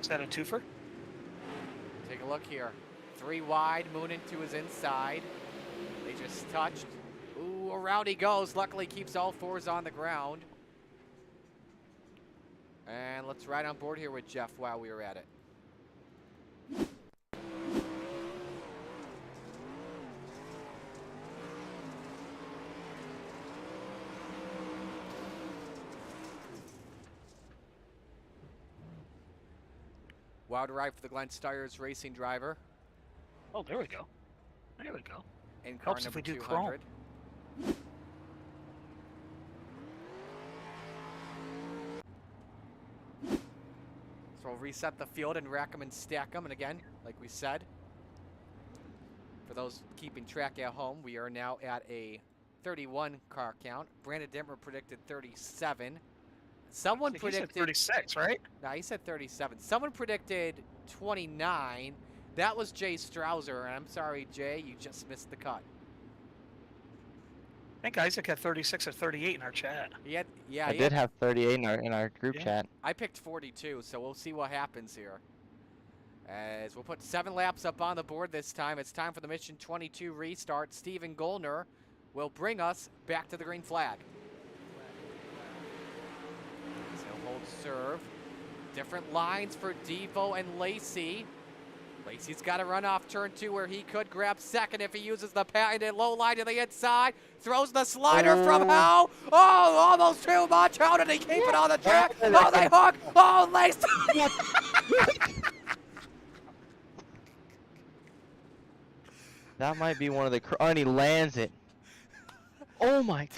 Is that a twofer? Take a look here. 3 wide, Moonin to his inside. They just touched. Ooh, around he goes. Luckily keeps all 4s on the ground. And let's ride on board here with Jeff while we are at it. Wild ride for the Glenn Steyer's racing driver. Oh, there we go. There we go. In car Helps if number we do 200. So we'll reset the field and rack them and stack them. And again, like we said, for those keeping track at home, we are now at a 31 car count. Brandon Dimmer predicted 37. Someone He predicted said 36, right? No, he said 37. Someone predicted 29. That was Jay Strouser, and I'm sorry, Jay, you just missed the cut. I think Isaac had 36 or 38 in our chat. He had, yeah, I did have 38 in our group Yeah. chat. I picked 42, so we'll see what happens here. As we'll put 7 laps up on the board this time. It's time for the Mission 22 restart. Steven Goldner will bring us back to the green flag. So hold serve. Different lines for Devo and Lacey. Lacey's got to run off turn 2 where he could grab second if he uses the patented low line to the inside. Throws the slider from Howe. Oh, almost too much. How did he keep it on the track? Oh, they hook. Oh, Lacey. That might be one of the. And he lands it. Oh my.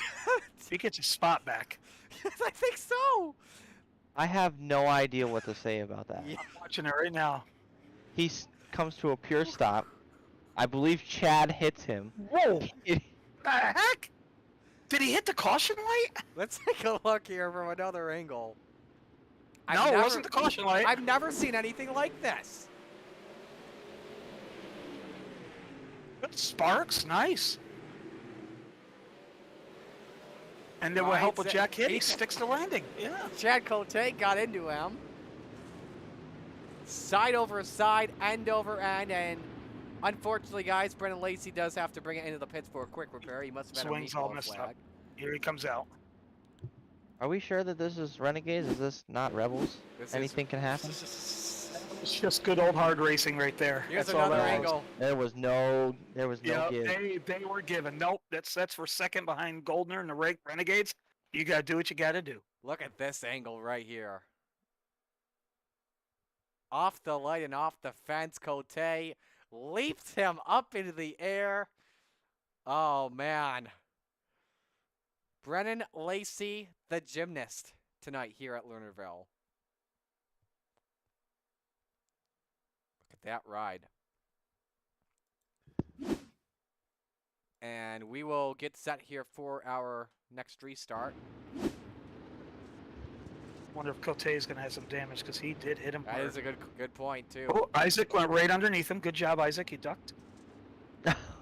He gets his spot back. I think so. I have no idea what to say about that. Yeah. I'm watching it right now. He comes to a pure stop. I believe Chad hits him. Whoa! The heck? Did he hit the caution light? Let's take a look here from another angle. No, it wasn't the caution light. I've never seen anything like this. Good sparks, nice. And then All will right, help with so Jack hit. He he- sticks the landing. Yeah. Chad Cote got into him. Side over side, end over end, and unfortunately, guys, Brendan Lacey does have to bring it into the pits for a quick repair. He must have had Swings a all recall messed flag. up. Here he comes out. Are we sure that this is Renegades? Is this not Rebels? This is- Anything can happen? It's just good old hard racing right there. Here's That's all another that was. angle. There was no Yeah, give. they were given. Nope, that's for second behind Goldner and the Renegades. You gotta do what you gotta do. Look at this angle right here. Off the light and off the fence, Cote leaps him up into the air. Oh, man. Brennan Lacey, the gymnast, tonight here at Lernerville. Look at that ride. And we will get set here for our next restart. Wonder if Cote is gonna have some damage because he did hit him That hard. is a good point, too. Oh, Isaac went right underneath him. Good job, Isaac. He ducked.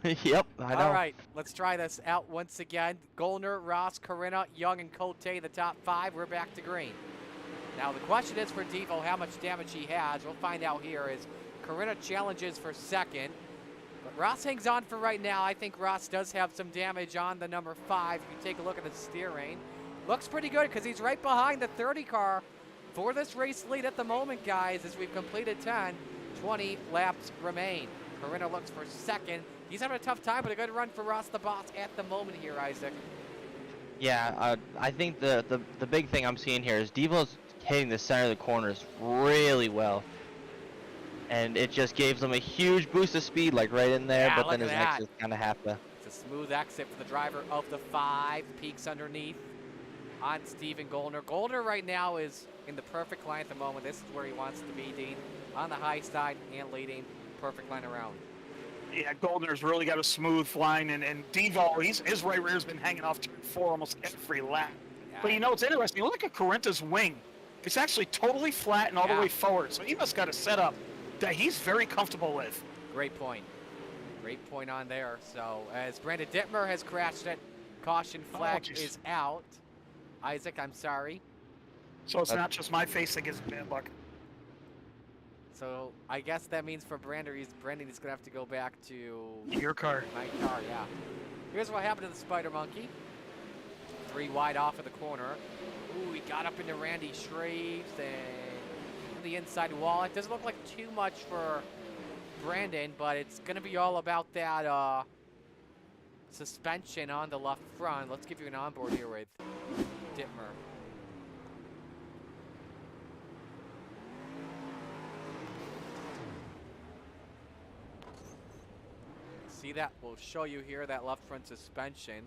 Yep, I know. All right, let's try this out once again. Goldner, Ross, Corinna, Young, and Cote, the top 5. We're back to green. Now, the question is for Devo how much damage he has. We'll find out here as Corinna challenges for second. But Ross hangs on for right now. I think Ross does have some damage on the number 5. If you take a look at the steering, looks pretty good because he's right behind the 30 car for this race lead at the moment, guys, as we've completed 10. 20 laps remain. Corinna looks for second. He's having a tough time, but a good run for Ross the boss at the moment here, Isaac. Yeah, I think the big thing I'm seeing here is Devo's hitting the center of the corners really well. And it just gave them a huge boost of speed, like right in there, Yeah, but look then at his that. exit kind of have to. It's a smooth exit for the driver of the 5. Peaks underneath on Steven Goldner. Goldner right now is in the perfect line at the moment. This is where he wants to be, Dean. On the high side and leading. Perfect line around. Yeah, Goldner's really got a smooth line, and Devo, his right rear's been hanging off turn 4 almost every lap. But you know, it's interesting. Look at Corinta's wing. It's actually totally flat and all the way forward, so he must got a setup that he's very comfortable with. Great point. Great point on there. So as Brandon Dittmer has crashed it, caution flag jeez. is out. Isaac, I'm sorry. So it's not just my face that gives bad luck. So I guess that means for Brandon, he's going to have to go back to Your car. my car, yeah. Here's what happened to the Spider Monkey. 3 wide off of the corner. Ooh, he got up into Randy Shreves and the inside wall. It doesn't look like too much for Brandon, but it's going to be all about that suspension on the left front. Let's give you an onboard here with Dittmer. See that? We'll show you here that left front suspension.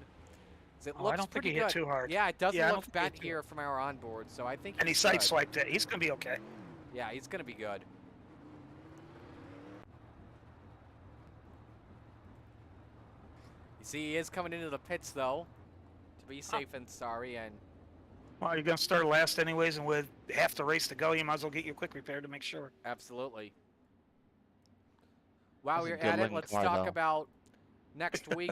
It Oh, looks I don't think pretty he good. hit too hard. Yeah, it doesn't Yeah, I don't look think he bent hit too here from our onboard, so I think And he he's good. sideswiped it. He's going to be okay. Yeah, he's going to be good. You see, he is coming into the pits, though, to be safe and sorry, and Well, you're going to start last anyways, and with half the race to go, you might as well get your quick repair to make sure. absolutely. While This is we're a at it, good-looking let's car, talk though. about next week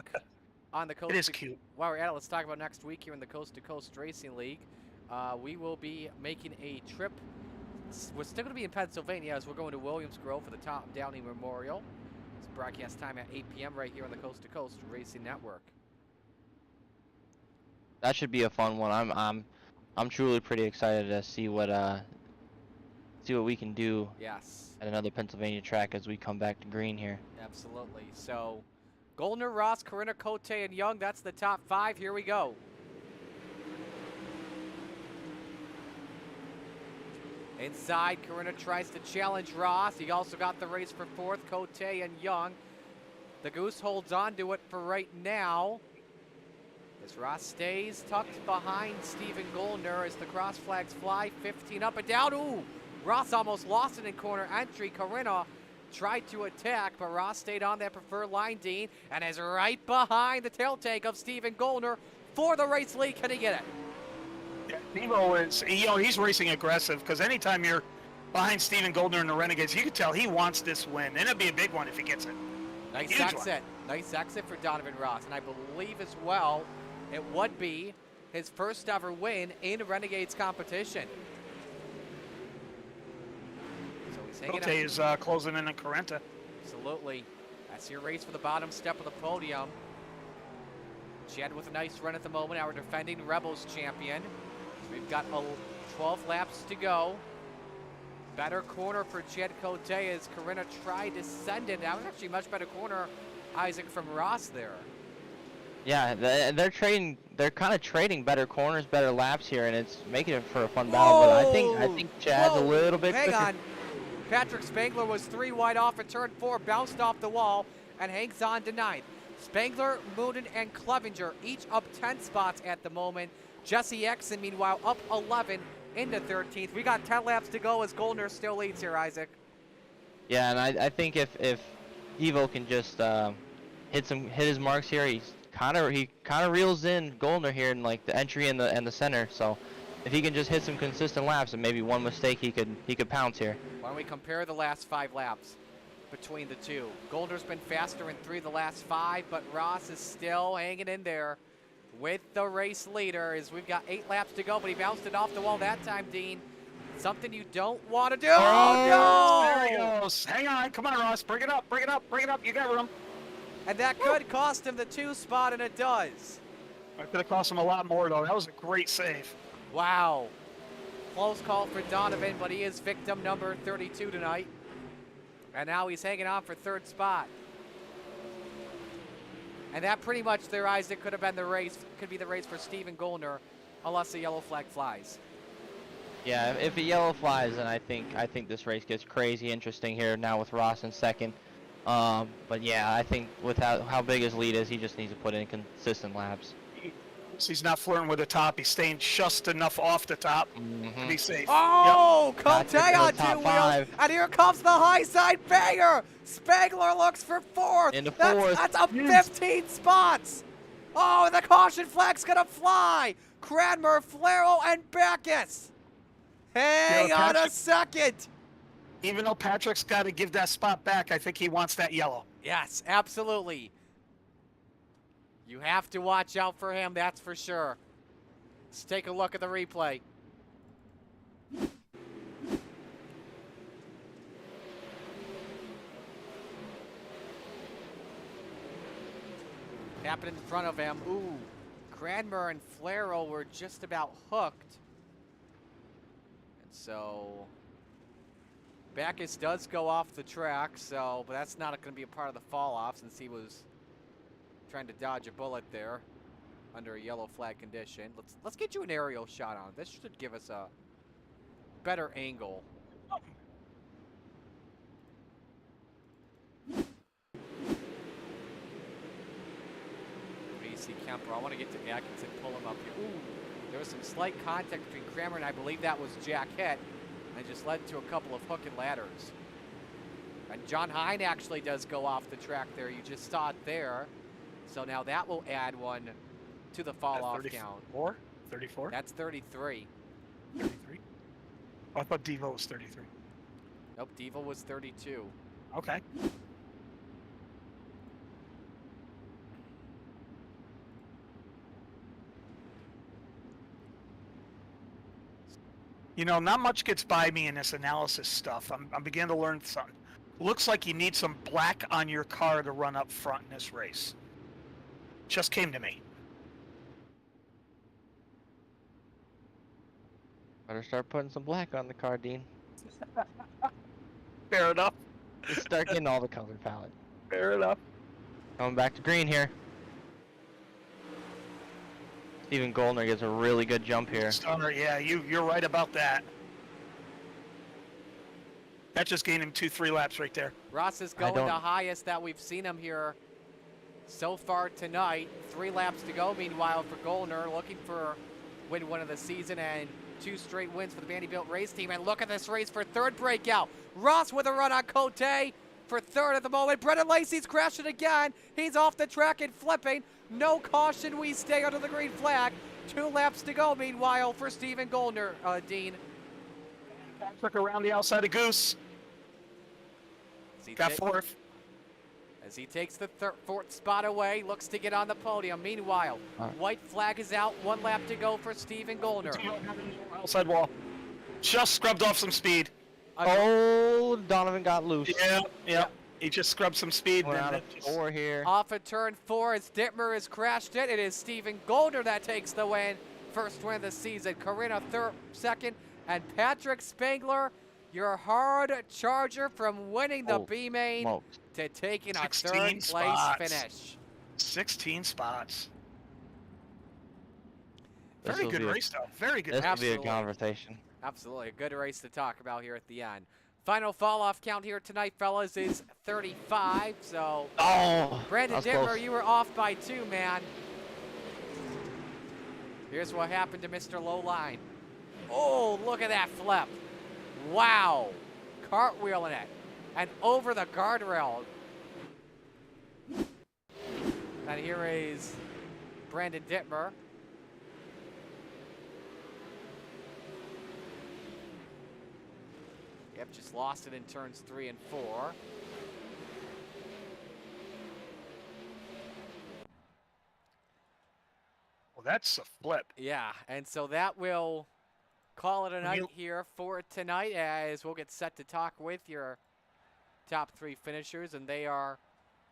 on the Coast. It is cute. While we're at it, let's talk about next week here in the Coast to Coast Racing League. We will be making a trip. We're still going to be in Pennsylvania as we're going to Williams Grove for the Tom Downey Memorial. It's broadcast time at 8 p.m. right here on the Coast to Coast Racing Network. That should be a fun one. I'm truly pretty excited to see what we can do Yes, at another Pennsylvania track as we come back to green here. absolutely. So, Goldner, Ross, Corinna, Cote, and Young, that's the top 5. Here we go. Inside, Corinna tries to challenge Ross. He also got the race for 4th, Cote and Young. The Goose holds on to it for right now. As Ross stays tucked behind Steven Goldner as the cross flags fly, 15 up and down. Ooh, Ross almost lost it in corner entry. Corinna tried to attack, but Ross stayed on that preferred line, Dean, and is right behind the tail tank of Steven Goldner for the race lead. Can he get it? Yeah, Devo is, he's racing aggressive because anytime you're behind Steven Goldner and the Renegades, you can tell he wants this win, and it'd be a big one if he gets it. Nice Huge exit. one. Nice exit for Donovan Ross, and I believe as well it would be his first ever win in Renegades competition. So he's hanging Cote is closing in on Carenta. Absolutely. That's your race for the bottom step of the podium. Jed with a nice run at the moment, our defending Rebels champion. We've got 12 laps to go. Better corner for Jed Cote as Corinna tried to send it. That was actually a much better corner, Isaac, from Ross there. Yeah, they're trading. They're kind of trading better corners, better laps here, and it's making it for a fun battle. But I think Chad's a little bit Hang quicker. on. Patrick Spangler was 3 wide off at turn 4, bounced off the wall, and hangs on to 9th. Spangler, Moonen, and Clevenger each up 10 spots at the moment. Jesse Exon, meanwhile, up 11 into 13th. We got 10 laps to go as Goldner still leads here, Isaac. Yeah, and I think if Evo can just hit his marks here, he kind of reels in Goldner here in like the entry and the center. So if he can just hit some consistent laps and maybe one mistake, he could pounce here. Why don't we compare the last 5 laps between the two? Goldner's been faster in 3 of the last 5, but Ross is still hanging in there with the race leader as we've got 8 laps to go, but he bounced it off the wall that time, Dean. Something you don't want to do. Oh, no! There he goes. Hang on. Come on, Ross. Bring it up. Bring it up. Bring it up. You got room. And that could cost him the 2 spot, and it does. It could have cost him a lot more, though. That was a great save. Wow. Close call for Donovan, but he is victim number 32 tonight. And now he's hanging on for 3rd spot. And that pretty much there, Isaac, could have been the race, could be the race for Steven Goldner, unless the yellow flag flies. Yeah, if a yellow flies, then I think this race gets crazy interesting here now with Ross in 2nd. But yeah, I think with how big his lead is, he just needs to put in consistent laps. He's not flirting with the top. He's staying just enough off the top to be safe. Oh, Got Cote to the on top 2 wheels, 5. and here comes the high side banger. Spangler looks for 4th. Into 4th. That's up 15 spots. Oh, and the caution flag's gonna fly. Cranmer, Flero, and Backus. Hang on a second. Even though Patrick's got to give that spot back, I think he wants that yellow. Yes, absolutely. You have to watch out for him, that's for sure. Let's take a look at the replay. Happened in front of him. Ooh, Cranmer and Flero were just about hooked. And so Backus does go off the track, but that's not going to be a part of the fall off since he was trying to dodge a bullet there under a yellow flag condition. Let's get you an aerial shot on it. This should give us a better angle. AC Kemper. I want to get to Atkinson, pull him up here. Ooh, there was some slight contact between Cranmer and I believe that was Jack Hitt, and it just led to a couple of hook and ladders. And John Hine actually does go off the track there. You just saw it there. So now that will add one to the fall off count. 34? That's 33. 33? Oh, I thought Devo was 33. Nope, Devo was 32. Okay. You know, not much gets by me in this analysis stuff. I'm beginning to learn something. Looks like you need some black on your car to run up front in this race. Just came to me. Better start putting some black on the car, Dean. Fair enough. Just start getting all the color palette. Fair enough. Coming back to green here. Steven Goldner gets a really good jump here. Stunner, yeah, you're right about that. That just gained him 2-3 laps right there. Ross is going the highest that we've seen him here so far tonight. 3 laps to go. Meanwhile, for Goldner, looking for win 1 of the season and 2 straight wins for the Vanderbilt race team. And look at this race for 3rd breakout. Ross with a run on Cote for 3rd at the moment. Brendan Lacey's crashing again. He's off the track and flipping. No caution. We stay under the green flag. 2 laps to go, meanwhile, for Stephen Goldner, Dean. Patrick around the outside of Goose. Got 4th. As he takes the 4th spot away, looks to get on the podium. Meanwhile, white flag is out. 1 lap to go for Stephen Goldner. Outside wall. Just scrubbed off some speed. Oh, Donovan got loose. Yeah. He just scrubbed some speed. We're out of 4 here. Off of turn 4 as Dittmer has crashed it. It is Stephen Goldner that takes the win. First win of the season. Corinna 2nd. And Patrick Spangler, your hard charger from winning the B-main to taking a 3rd place finish. 16 spots. Very good race, though. Very good. This will be a conversation. Absolutely. A good race to talk about here at the end. Final fall-off count here tonight, fellas, is 35. So, Brandon Dittmer, close. you were off by 2, man. Here's what happened to Mr. Lowline. Oh, look at that flip. Wow. Cartwheeling it. And over the guardrail. And here is Brandon Dittmer. Yep, just lost it in turns 3 and 4. Well, that's a flip. Yeah, and so that will call it a night here for tonight, as we'll get set to talk with your top 3 finishers, and they are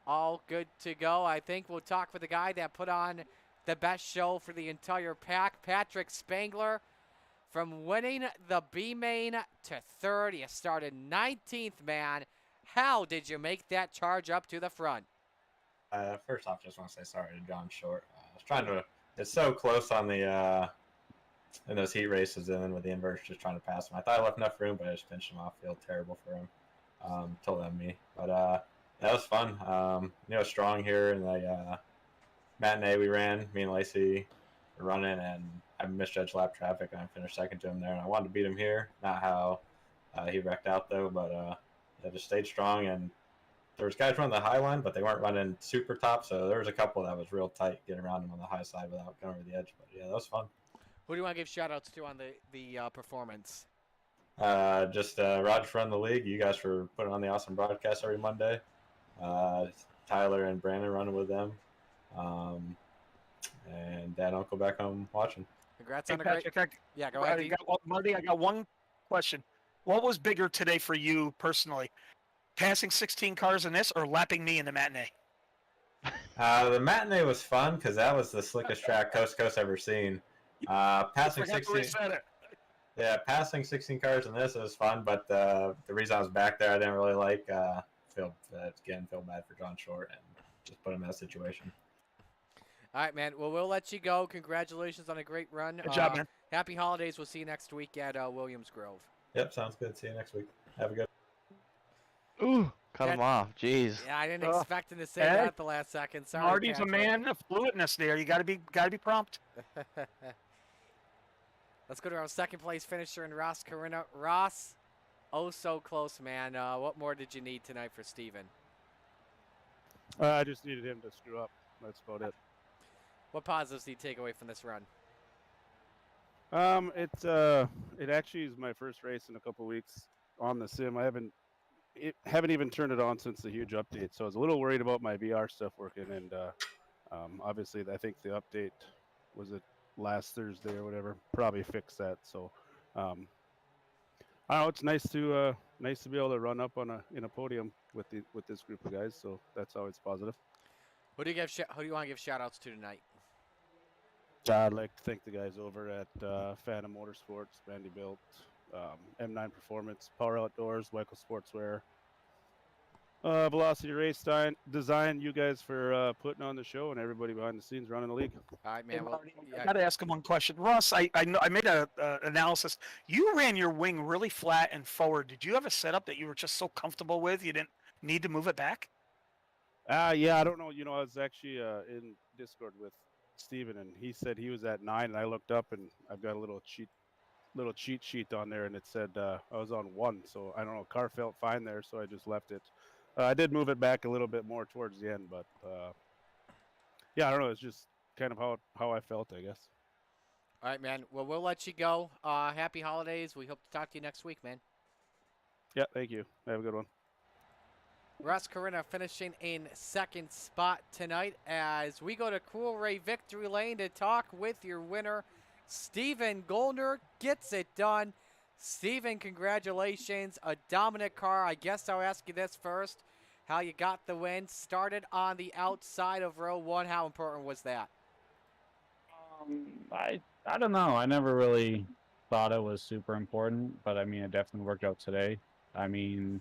all good to go. I think we'll talk with the guy that put on the best show for the entire pack, Patrick Spangler. From winning the B-main to 3rd, you started 19th, man. How did you make that charge up to the front? First off, just want to say sorry to John Short. I was trying to. It's so close on the in those heat races, and then with the inverse, just trying to pass him. I thought I left enough room, but I just pinched him off. Feel terrible for him. Told them me, but that was fun. Strong here in the matinee we ran. Me and Lacey were running, and I misjudged lap traffic, and I finished 2nd to him there. And I wanted to beat him here. Not how he wrecked out though, but I just stayed strong. And there was guys running the high line, but they weren't running super top. So there was a couple that was real tight, getting around him on the high side without going over the edge. But yeah, that was fun. Who do you want to give shout-outs to on the performance? Just Roger from the league. You guys for putting on the awesome broadcast every Monday. Tyler and Brandon running with them. And Dad and Uncle back home watching. Congrats Hey, on a Patrick, great... Yeah, go ahead. Marty, I got one question. What was bigger today for you personally? Passing 16 cars in this or lapping me in the matinee? The matinee was fun because that was the slickest track coast to coast ever seen. Passing 16. Yeah, passing 16 cars in this was fun, but the reason I was back there, I didn't really like. Feel bad for John Short and just put him in that situation. All right, man. Well, we'll let you go. Congratulations on a great run. Good job, man. Happy holidays. We'll see you next week at Williams Grove. Yep, sounds good. See you next week. Have a good. Ooh, cut him off. Jeez. Yeah, I didn't expect him to say that at the last second. Sorry, Marty's Patrick. a man of fluidness there. You got to be prompt. Let's go to our 2nd place finisher in Ross Corinna. Ross, oh so close, man. What more did you need tonight for Steven? I just needed him to screw up. That's about it. What positives do you take away from this run? It actually is my first race in a couple weeks on the sim. I haven't even turned it on since the huge update, so I was a little worried about my VR stuff working. And obviously, I think the update was it last Thursday or whatever. Probably fixed that. So I don't know. It's nice to be able to run up in a podium with this group of guys. So that's always positive. Who do you want to give shout-outs to tonight? I'd like to thank the guys over at Phantom Motorsports, Vanderbilt, M9 Performance, Power Outdoors, Weichel Sportswear, Velocity Race Design, you guys for putting on the show, and everybody behind the scenes running the league. All right, man. Hey, Well, Marty, yeah. I got to ask him one question. Ross, I know I made a analysis. You ran your wing really flat and forward. Did you have a setup that you were just so comfortable with you didn't need to move it back? Yeah, I don't know. I was actually in Discord with Steven, and he said he was at 9, and I looked up, and I've got a little cheat sheet on there, and it said I was on 1. So I don't know. Car felt fine there, so I just left it. I did move it back a little bit more towards the end, but yeah, I don't know. It's just kind of how I felt, I guess. All right, man. Well, we'll let you go. Happy holidays. We hope to talk to you next week, man. Yeah, thank you. Have a good one. Russ Corinna finishing in second spot tonight as we go to Cool Ray Victory Lane to talk with your winner, Steven Goldner. Gets it done. Steven, congratulations. A dominant car. I guess I'll ask you this first. How you got the win. Started on the outside of row 1. How important was that? I don't know. I never really thought it was super important, but I mean, it definitely worked out today. I mean,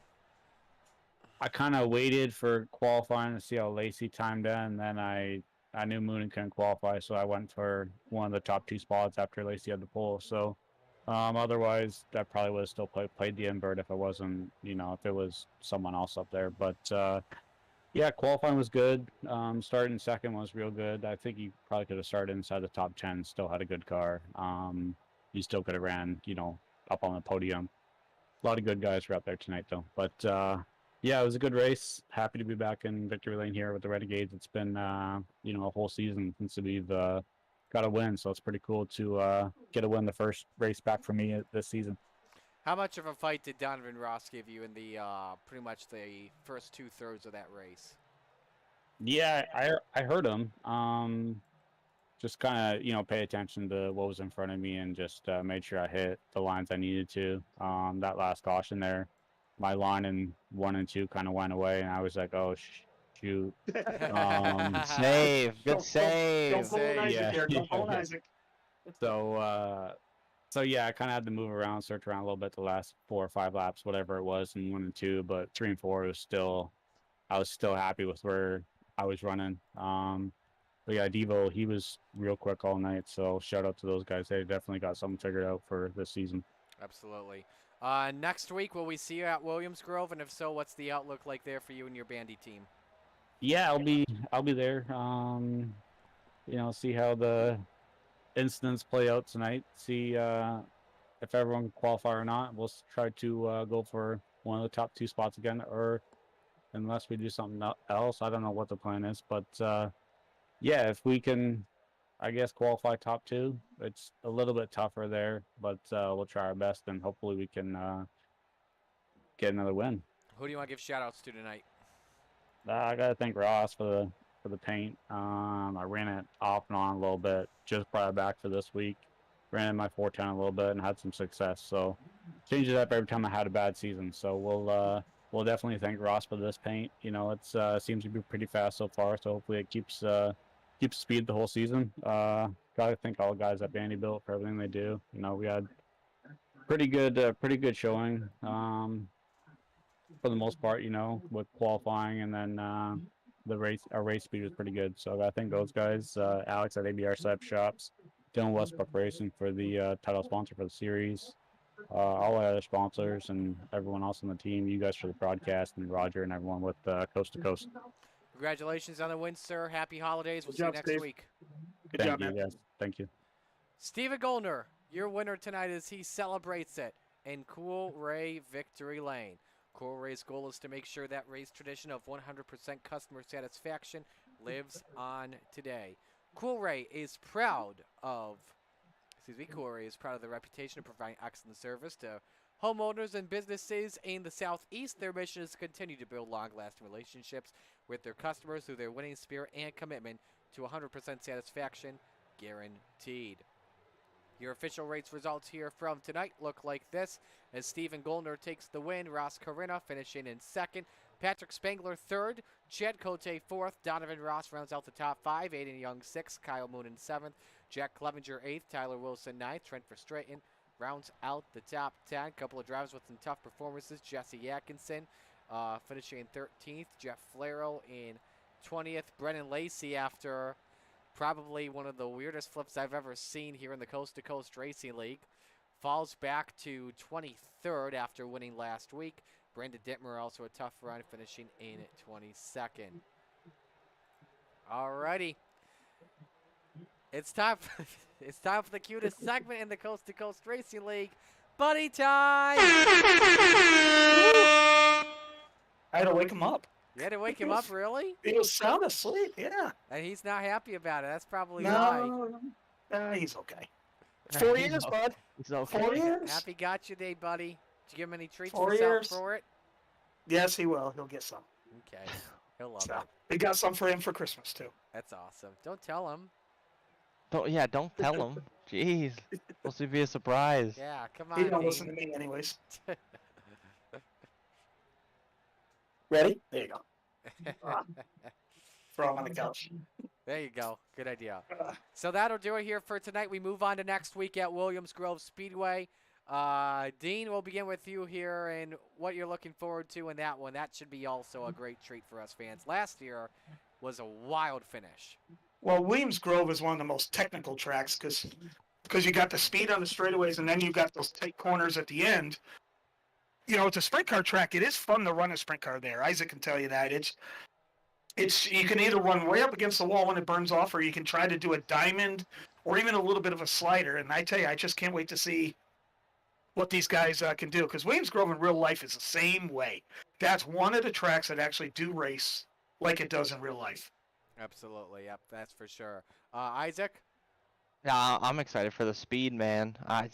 I kind of waited for qualifying to see how Lacey timed in, and then I knew Moonen couldn't qualify, so I went for one of the top 2 spots after Lacey had the pole. So otherwise, I probably would have still played the invert if it wasn't, if it was someone else up there. But yeah, qualifying was good. Starting second was real good. I think you probably could have started inside the top 10, still had a good car. You still could have ran, up on the podium. A lot of good guys were out there tonight, though. But yeah, it was a good race. Happy to be back in victory lane here with the Renegades. It's been, a whole season since we've got a win, so it's pretty cool to get a win the first race back for me this season. How much of a fight did Donovan Ross give you in the pretty much the first 2/3 of that race? Yeah, I heard him. Just kind of, pay attention to what was in front of me and just made sure I hit the lines I needed to. That last caution there, my line in 1 and 2 kind of went away, and I was like, oh, shoot. Save. Good save. Don't pull an Isaac Yeah. here. Don't pull an Isaac. So yeah, I kind of had to move around, search around a little bit the last 4 or 5 laps, whatever it was, in 1 and 2. But 3 and 4 I was still happy with where I was running. But yeah, Devo, he was real quick all night. So shout out to those guys. They definitely got something figured out for this season. Absolutely. Next week, will we see you at Williams Grove? And if so, what's the outlook like there for you and your bandy team? Yeah, I'll be there. See how the incidents play out tonight. See if everyone can qualify or not. We'll try to go for one of the top 2 spots again, or unless we do something else. I don't know what the plan is, but yeah, if we can, I guess, qualify top 2, it's a little bit tougher there, but we'll try our best, and hopefully we can get another win. Who do you want to give shout-outs to tonight? I got to thank Ross for the paint. I ran it off and on a little bit, just brought it back for this week. Ran in my 410 a little bit and had some success. So changes up every time I had a bad season. So we'll definitely thank Ross for this paint. It's seems to be pretty fast so far. So hopefully it keeps speed the whole season. Got to thank all the guys at Vanderbilt for everything they do. We had pretty good showing. For the most part, with qualifying, and then our race speed was pretty good. So I think those guys, Alex at ABR Slab Shops, Dylan Westbrook Racing for the title sponsor for the series, all our other sponsors, and everyone else on the team, you guys for the broadcast, and Roger and everyone with Coast to Coast. Congratulations on the win, sir. Happy holidays. We'll Good see you job, next Steve. week. Good job, man. Guys. Thank you. Steven Goldner, your winner tonight as he celebrates it in Cool Ray Victory Lane. Cool Ray's goal is to make sure that Ray's tradition of 100% customer satisfaction lives on today. Cool Ray is proud of the reputation of providing excellent service to homeowners and businesses in the Southeast. Their mission is to continue to build long-lasting relationships with their customers through their winning spirit and commitment to 100% satisfaction guaranteed. Your official race results here from tonight look like this as Steven Goldner takes the win, Ross Corinna finishing in second, Patrick Spangler third, Chad Cote fourth, Donovan Ross rounds out the top 5, Aiden Young sixth, Kyle Moonen seventh, Jack Clevenger eighth, Tyler Wilson ninth, Trent Verstraeten rounds out the top 10. Couple of drivers with some tough performances, Jesse Atkinson finishing in 13th, Jeff Flero in 20th, Brennan Lacey after probably one of the weirdest flips I've ever seen here in the Coast to Coast Racing League. Falls back to 23rd after winning last week. Brandon Dittmer also a tough run, finishing in 22nd. Alrighty. It's time for, it's time for the cutest segment in the Coast to Coast Racing League. Buddy time! I had to wake him up. You had to wake him up, really? He was sound asleep, yeah. And he's not happy about it. That's probably why. No, he's okay. 4 years, bud. It's okay. 4 years. Happy Gotcha Day, buddy. Did you give him any treats 4 himself years. for it? Yes, he will. He'll get some. Okay. He'll love So, it. we got some for him for Christmas, too. That's awesome. Don't tell him. Don't tell him. Jeez. Supposed to be a surprise. Yeah, come He on, don't Dean. listen to me anyways. Ready? There you go. Throw him on the couch. There you go. Good idea. So that'll do it here for tonight. We move on to next week at Williams Grove Speedway. Dean, we'll begin with you here and what you're looking forward to in that one. That should be also a great treat for us fans. Last year was a wild finish. Well, Williams Grove is one of the most technical tracks because you got the speed on the straightaways and then you got those tight corners at the end. You know, it's a sprint car track. It is fun to run a sprint car there. Isaac can tell you that. It's you can either run way up against the wall when it burns off, or you can try to do a diamond or even a little bit of a slider. And I tell you, I just can't wait to see what these guys can do, because Williams Grove in real life is the same way. That's one of the tracks that actually do race like it does in real life. Absolutely. Yep, that's for sure. Isaac? Yeah, I'm excited for the speed, man. I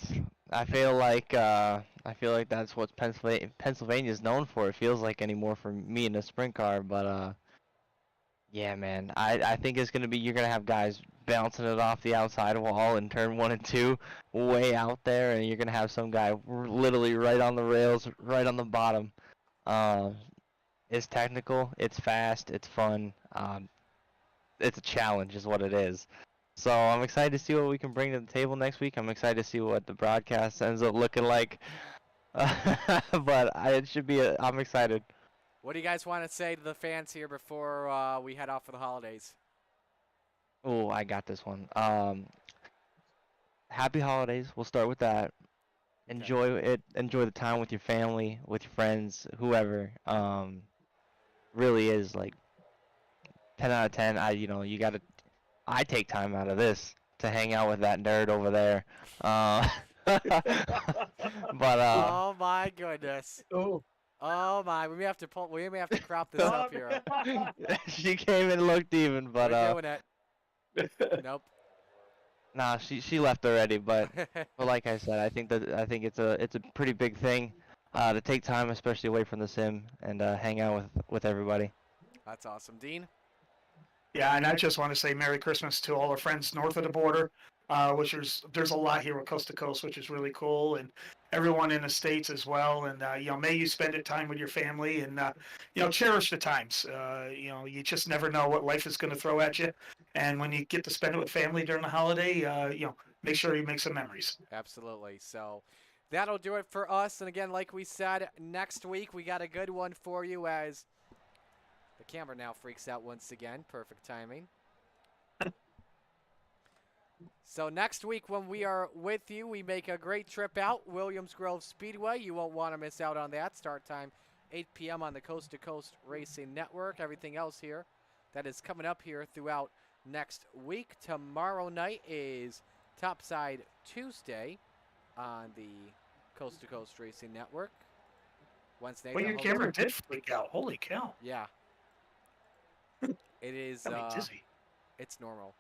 feel like that's what Pennsylvania's known for. It feels like anymore for me in a sprint car, but yeah, man. I think it's gonna be you're gonna have guys bouncing it off the outside wall in turn 1 and 2, way out there, and you're gonna have some guy literally right on the rails, right on the bottom. It's technical, it's fast, it's fun. It's a challenge, is what it is. So I'm excited to see what we can bring to the table next week. I'm excited to see what the broadcast ends up looking like. But it should be. I'm excited. What do you guys want to say to the fans here before we head off for the holidays? Oh, I got this one. Happy holidays. We'll start with that. Enjoy it. Enjoy the time with your family, with your friends, whoever. Really is like 10 out of 10. You gotta. I take time out of this to hang out with that nerd over there. But oh my goodness. Oh my, we may have to crop this up here. She came and looked even, but We're doing it. Nope. Nah, she left already, but like I said, I think it's a pretty big thing to take time, especially away from the sim, and hang out with everybody. That's awesome, Dean. Yeah, and I just want to say Merry Christmas to all our friends north of the border, which there's a lot here with Coast to Coast, which is really cool, and everyone in the States as well. And, may you spend time with your family and, cherish the times. You just never know what life is going to throw at you. And when you get to spend it with family during the holiday, make sure you make some memories. Absolutely. So that'll do it for us. And again, like we said, next week we got a good one for you as the camera now freaks out once again. Perfect timing. So next week when we are with you, we make a great trip out, Williams Grove Speedway. You won't want to miss out on that. Start time 8 p.m. on the Coast to Coast Racing Network. Everything else here that is coming up here throughout next week. Tomorrow night is Topside Tuesday on the Coast to Coast Racing Network. Wednesday. Well, your camera did freak out. Holy cow. Yeah. It is. Dizzy. It's normal.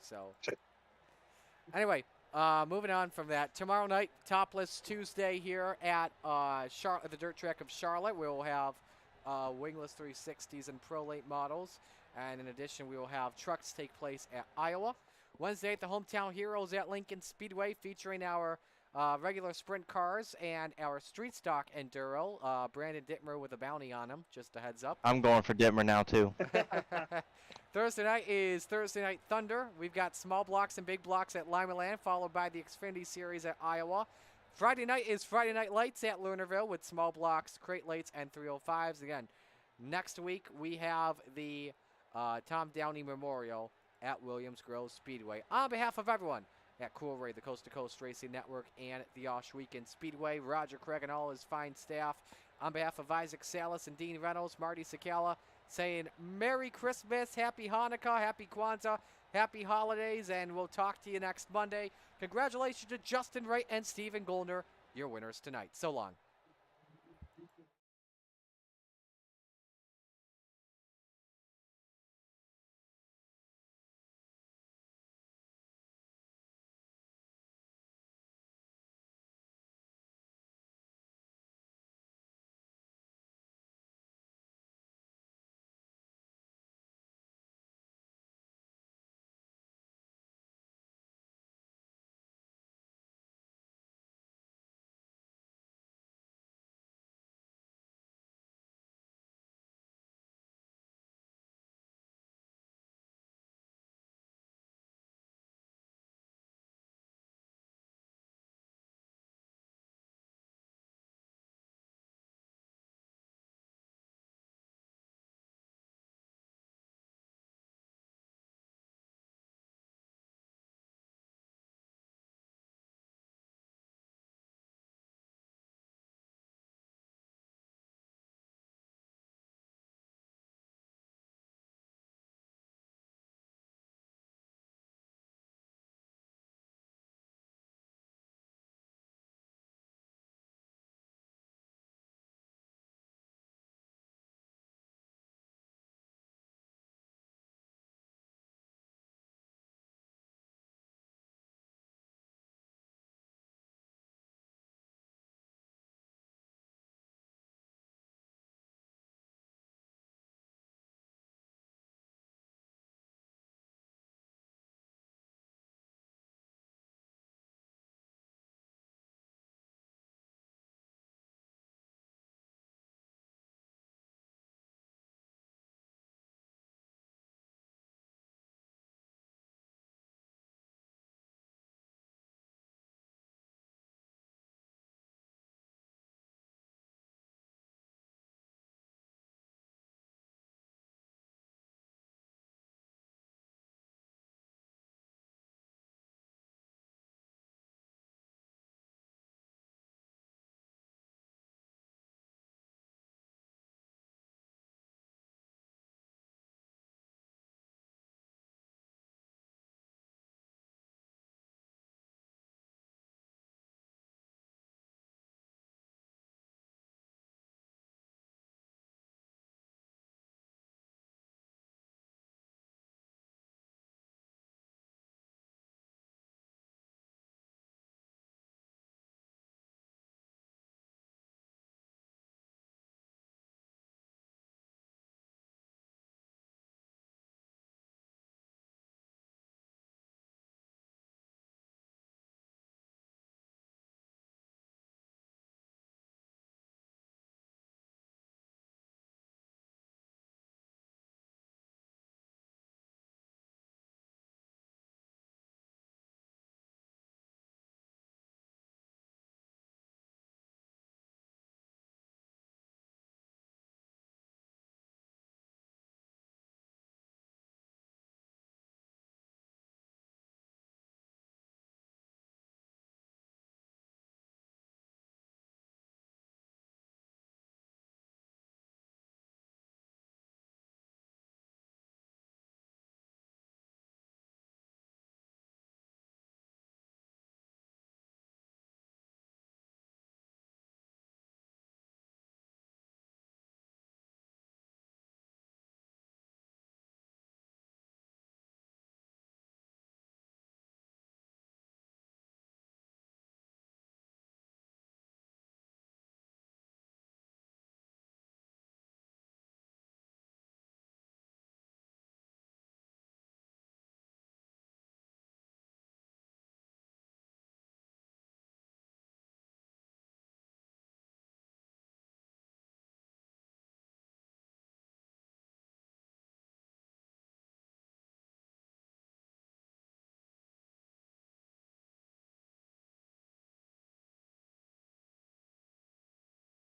So. Anyway, moving on from that. Tomorrow night, Topless Tuesday here at the dirt track of Charlotte. We will have wingless 360s and pro late models. And in addition, we will have trucks take place at Iowa. Wednesday at the Hometown Heroes at Lincoln Speedway, featuring our regular sprint cars and our street stock enduro. Brandon Dittmer with a bounty on him, just a heads up. I'm going for Dittmer now too. Thursday night is Thursday Night Thunder. We've got small blocks and big blocks at Lima Land, followed by the Xfinity Series at Iowa. Friday night is Friday Night Lights at Lernerville with small blocks, crate lights, and 305s. Again, next week we have the Tom Downey Memorial at Williams Grove Speedway. On behalf of everyone at Cool Ray, the Coast to Coast Racing Network, and the Osh Weekend Speedway, Roger Craig and all his fine staff, on behalf of Isaac Salas and Dean Reynolds, Marty Sakala, saying Merry Christmas, Happy Hanukkah, Happy Kwanzaa, Happy Holidays, and we'll talk to you next Monday. Congratulations to Justin Wright and Stephen Goldner, your winners tonight. So long.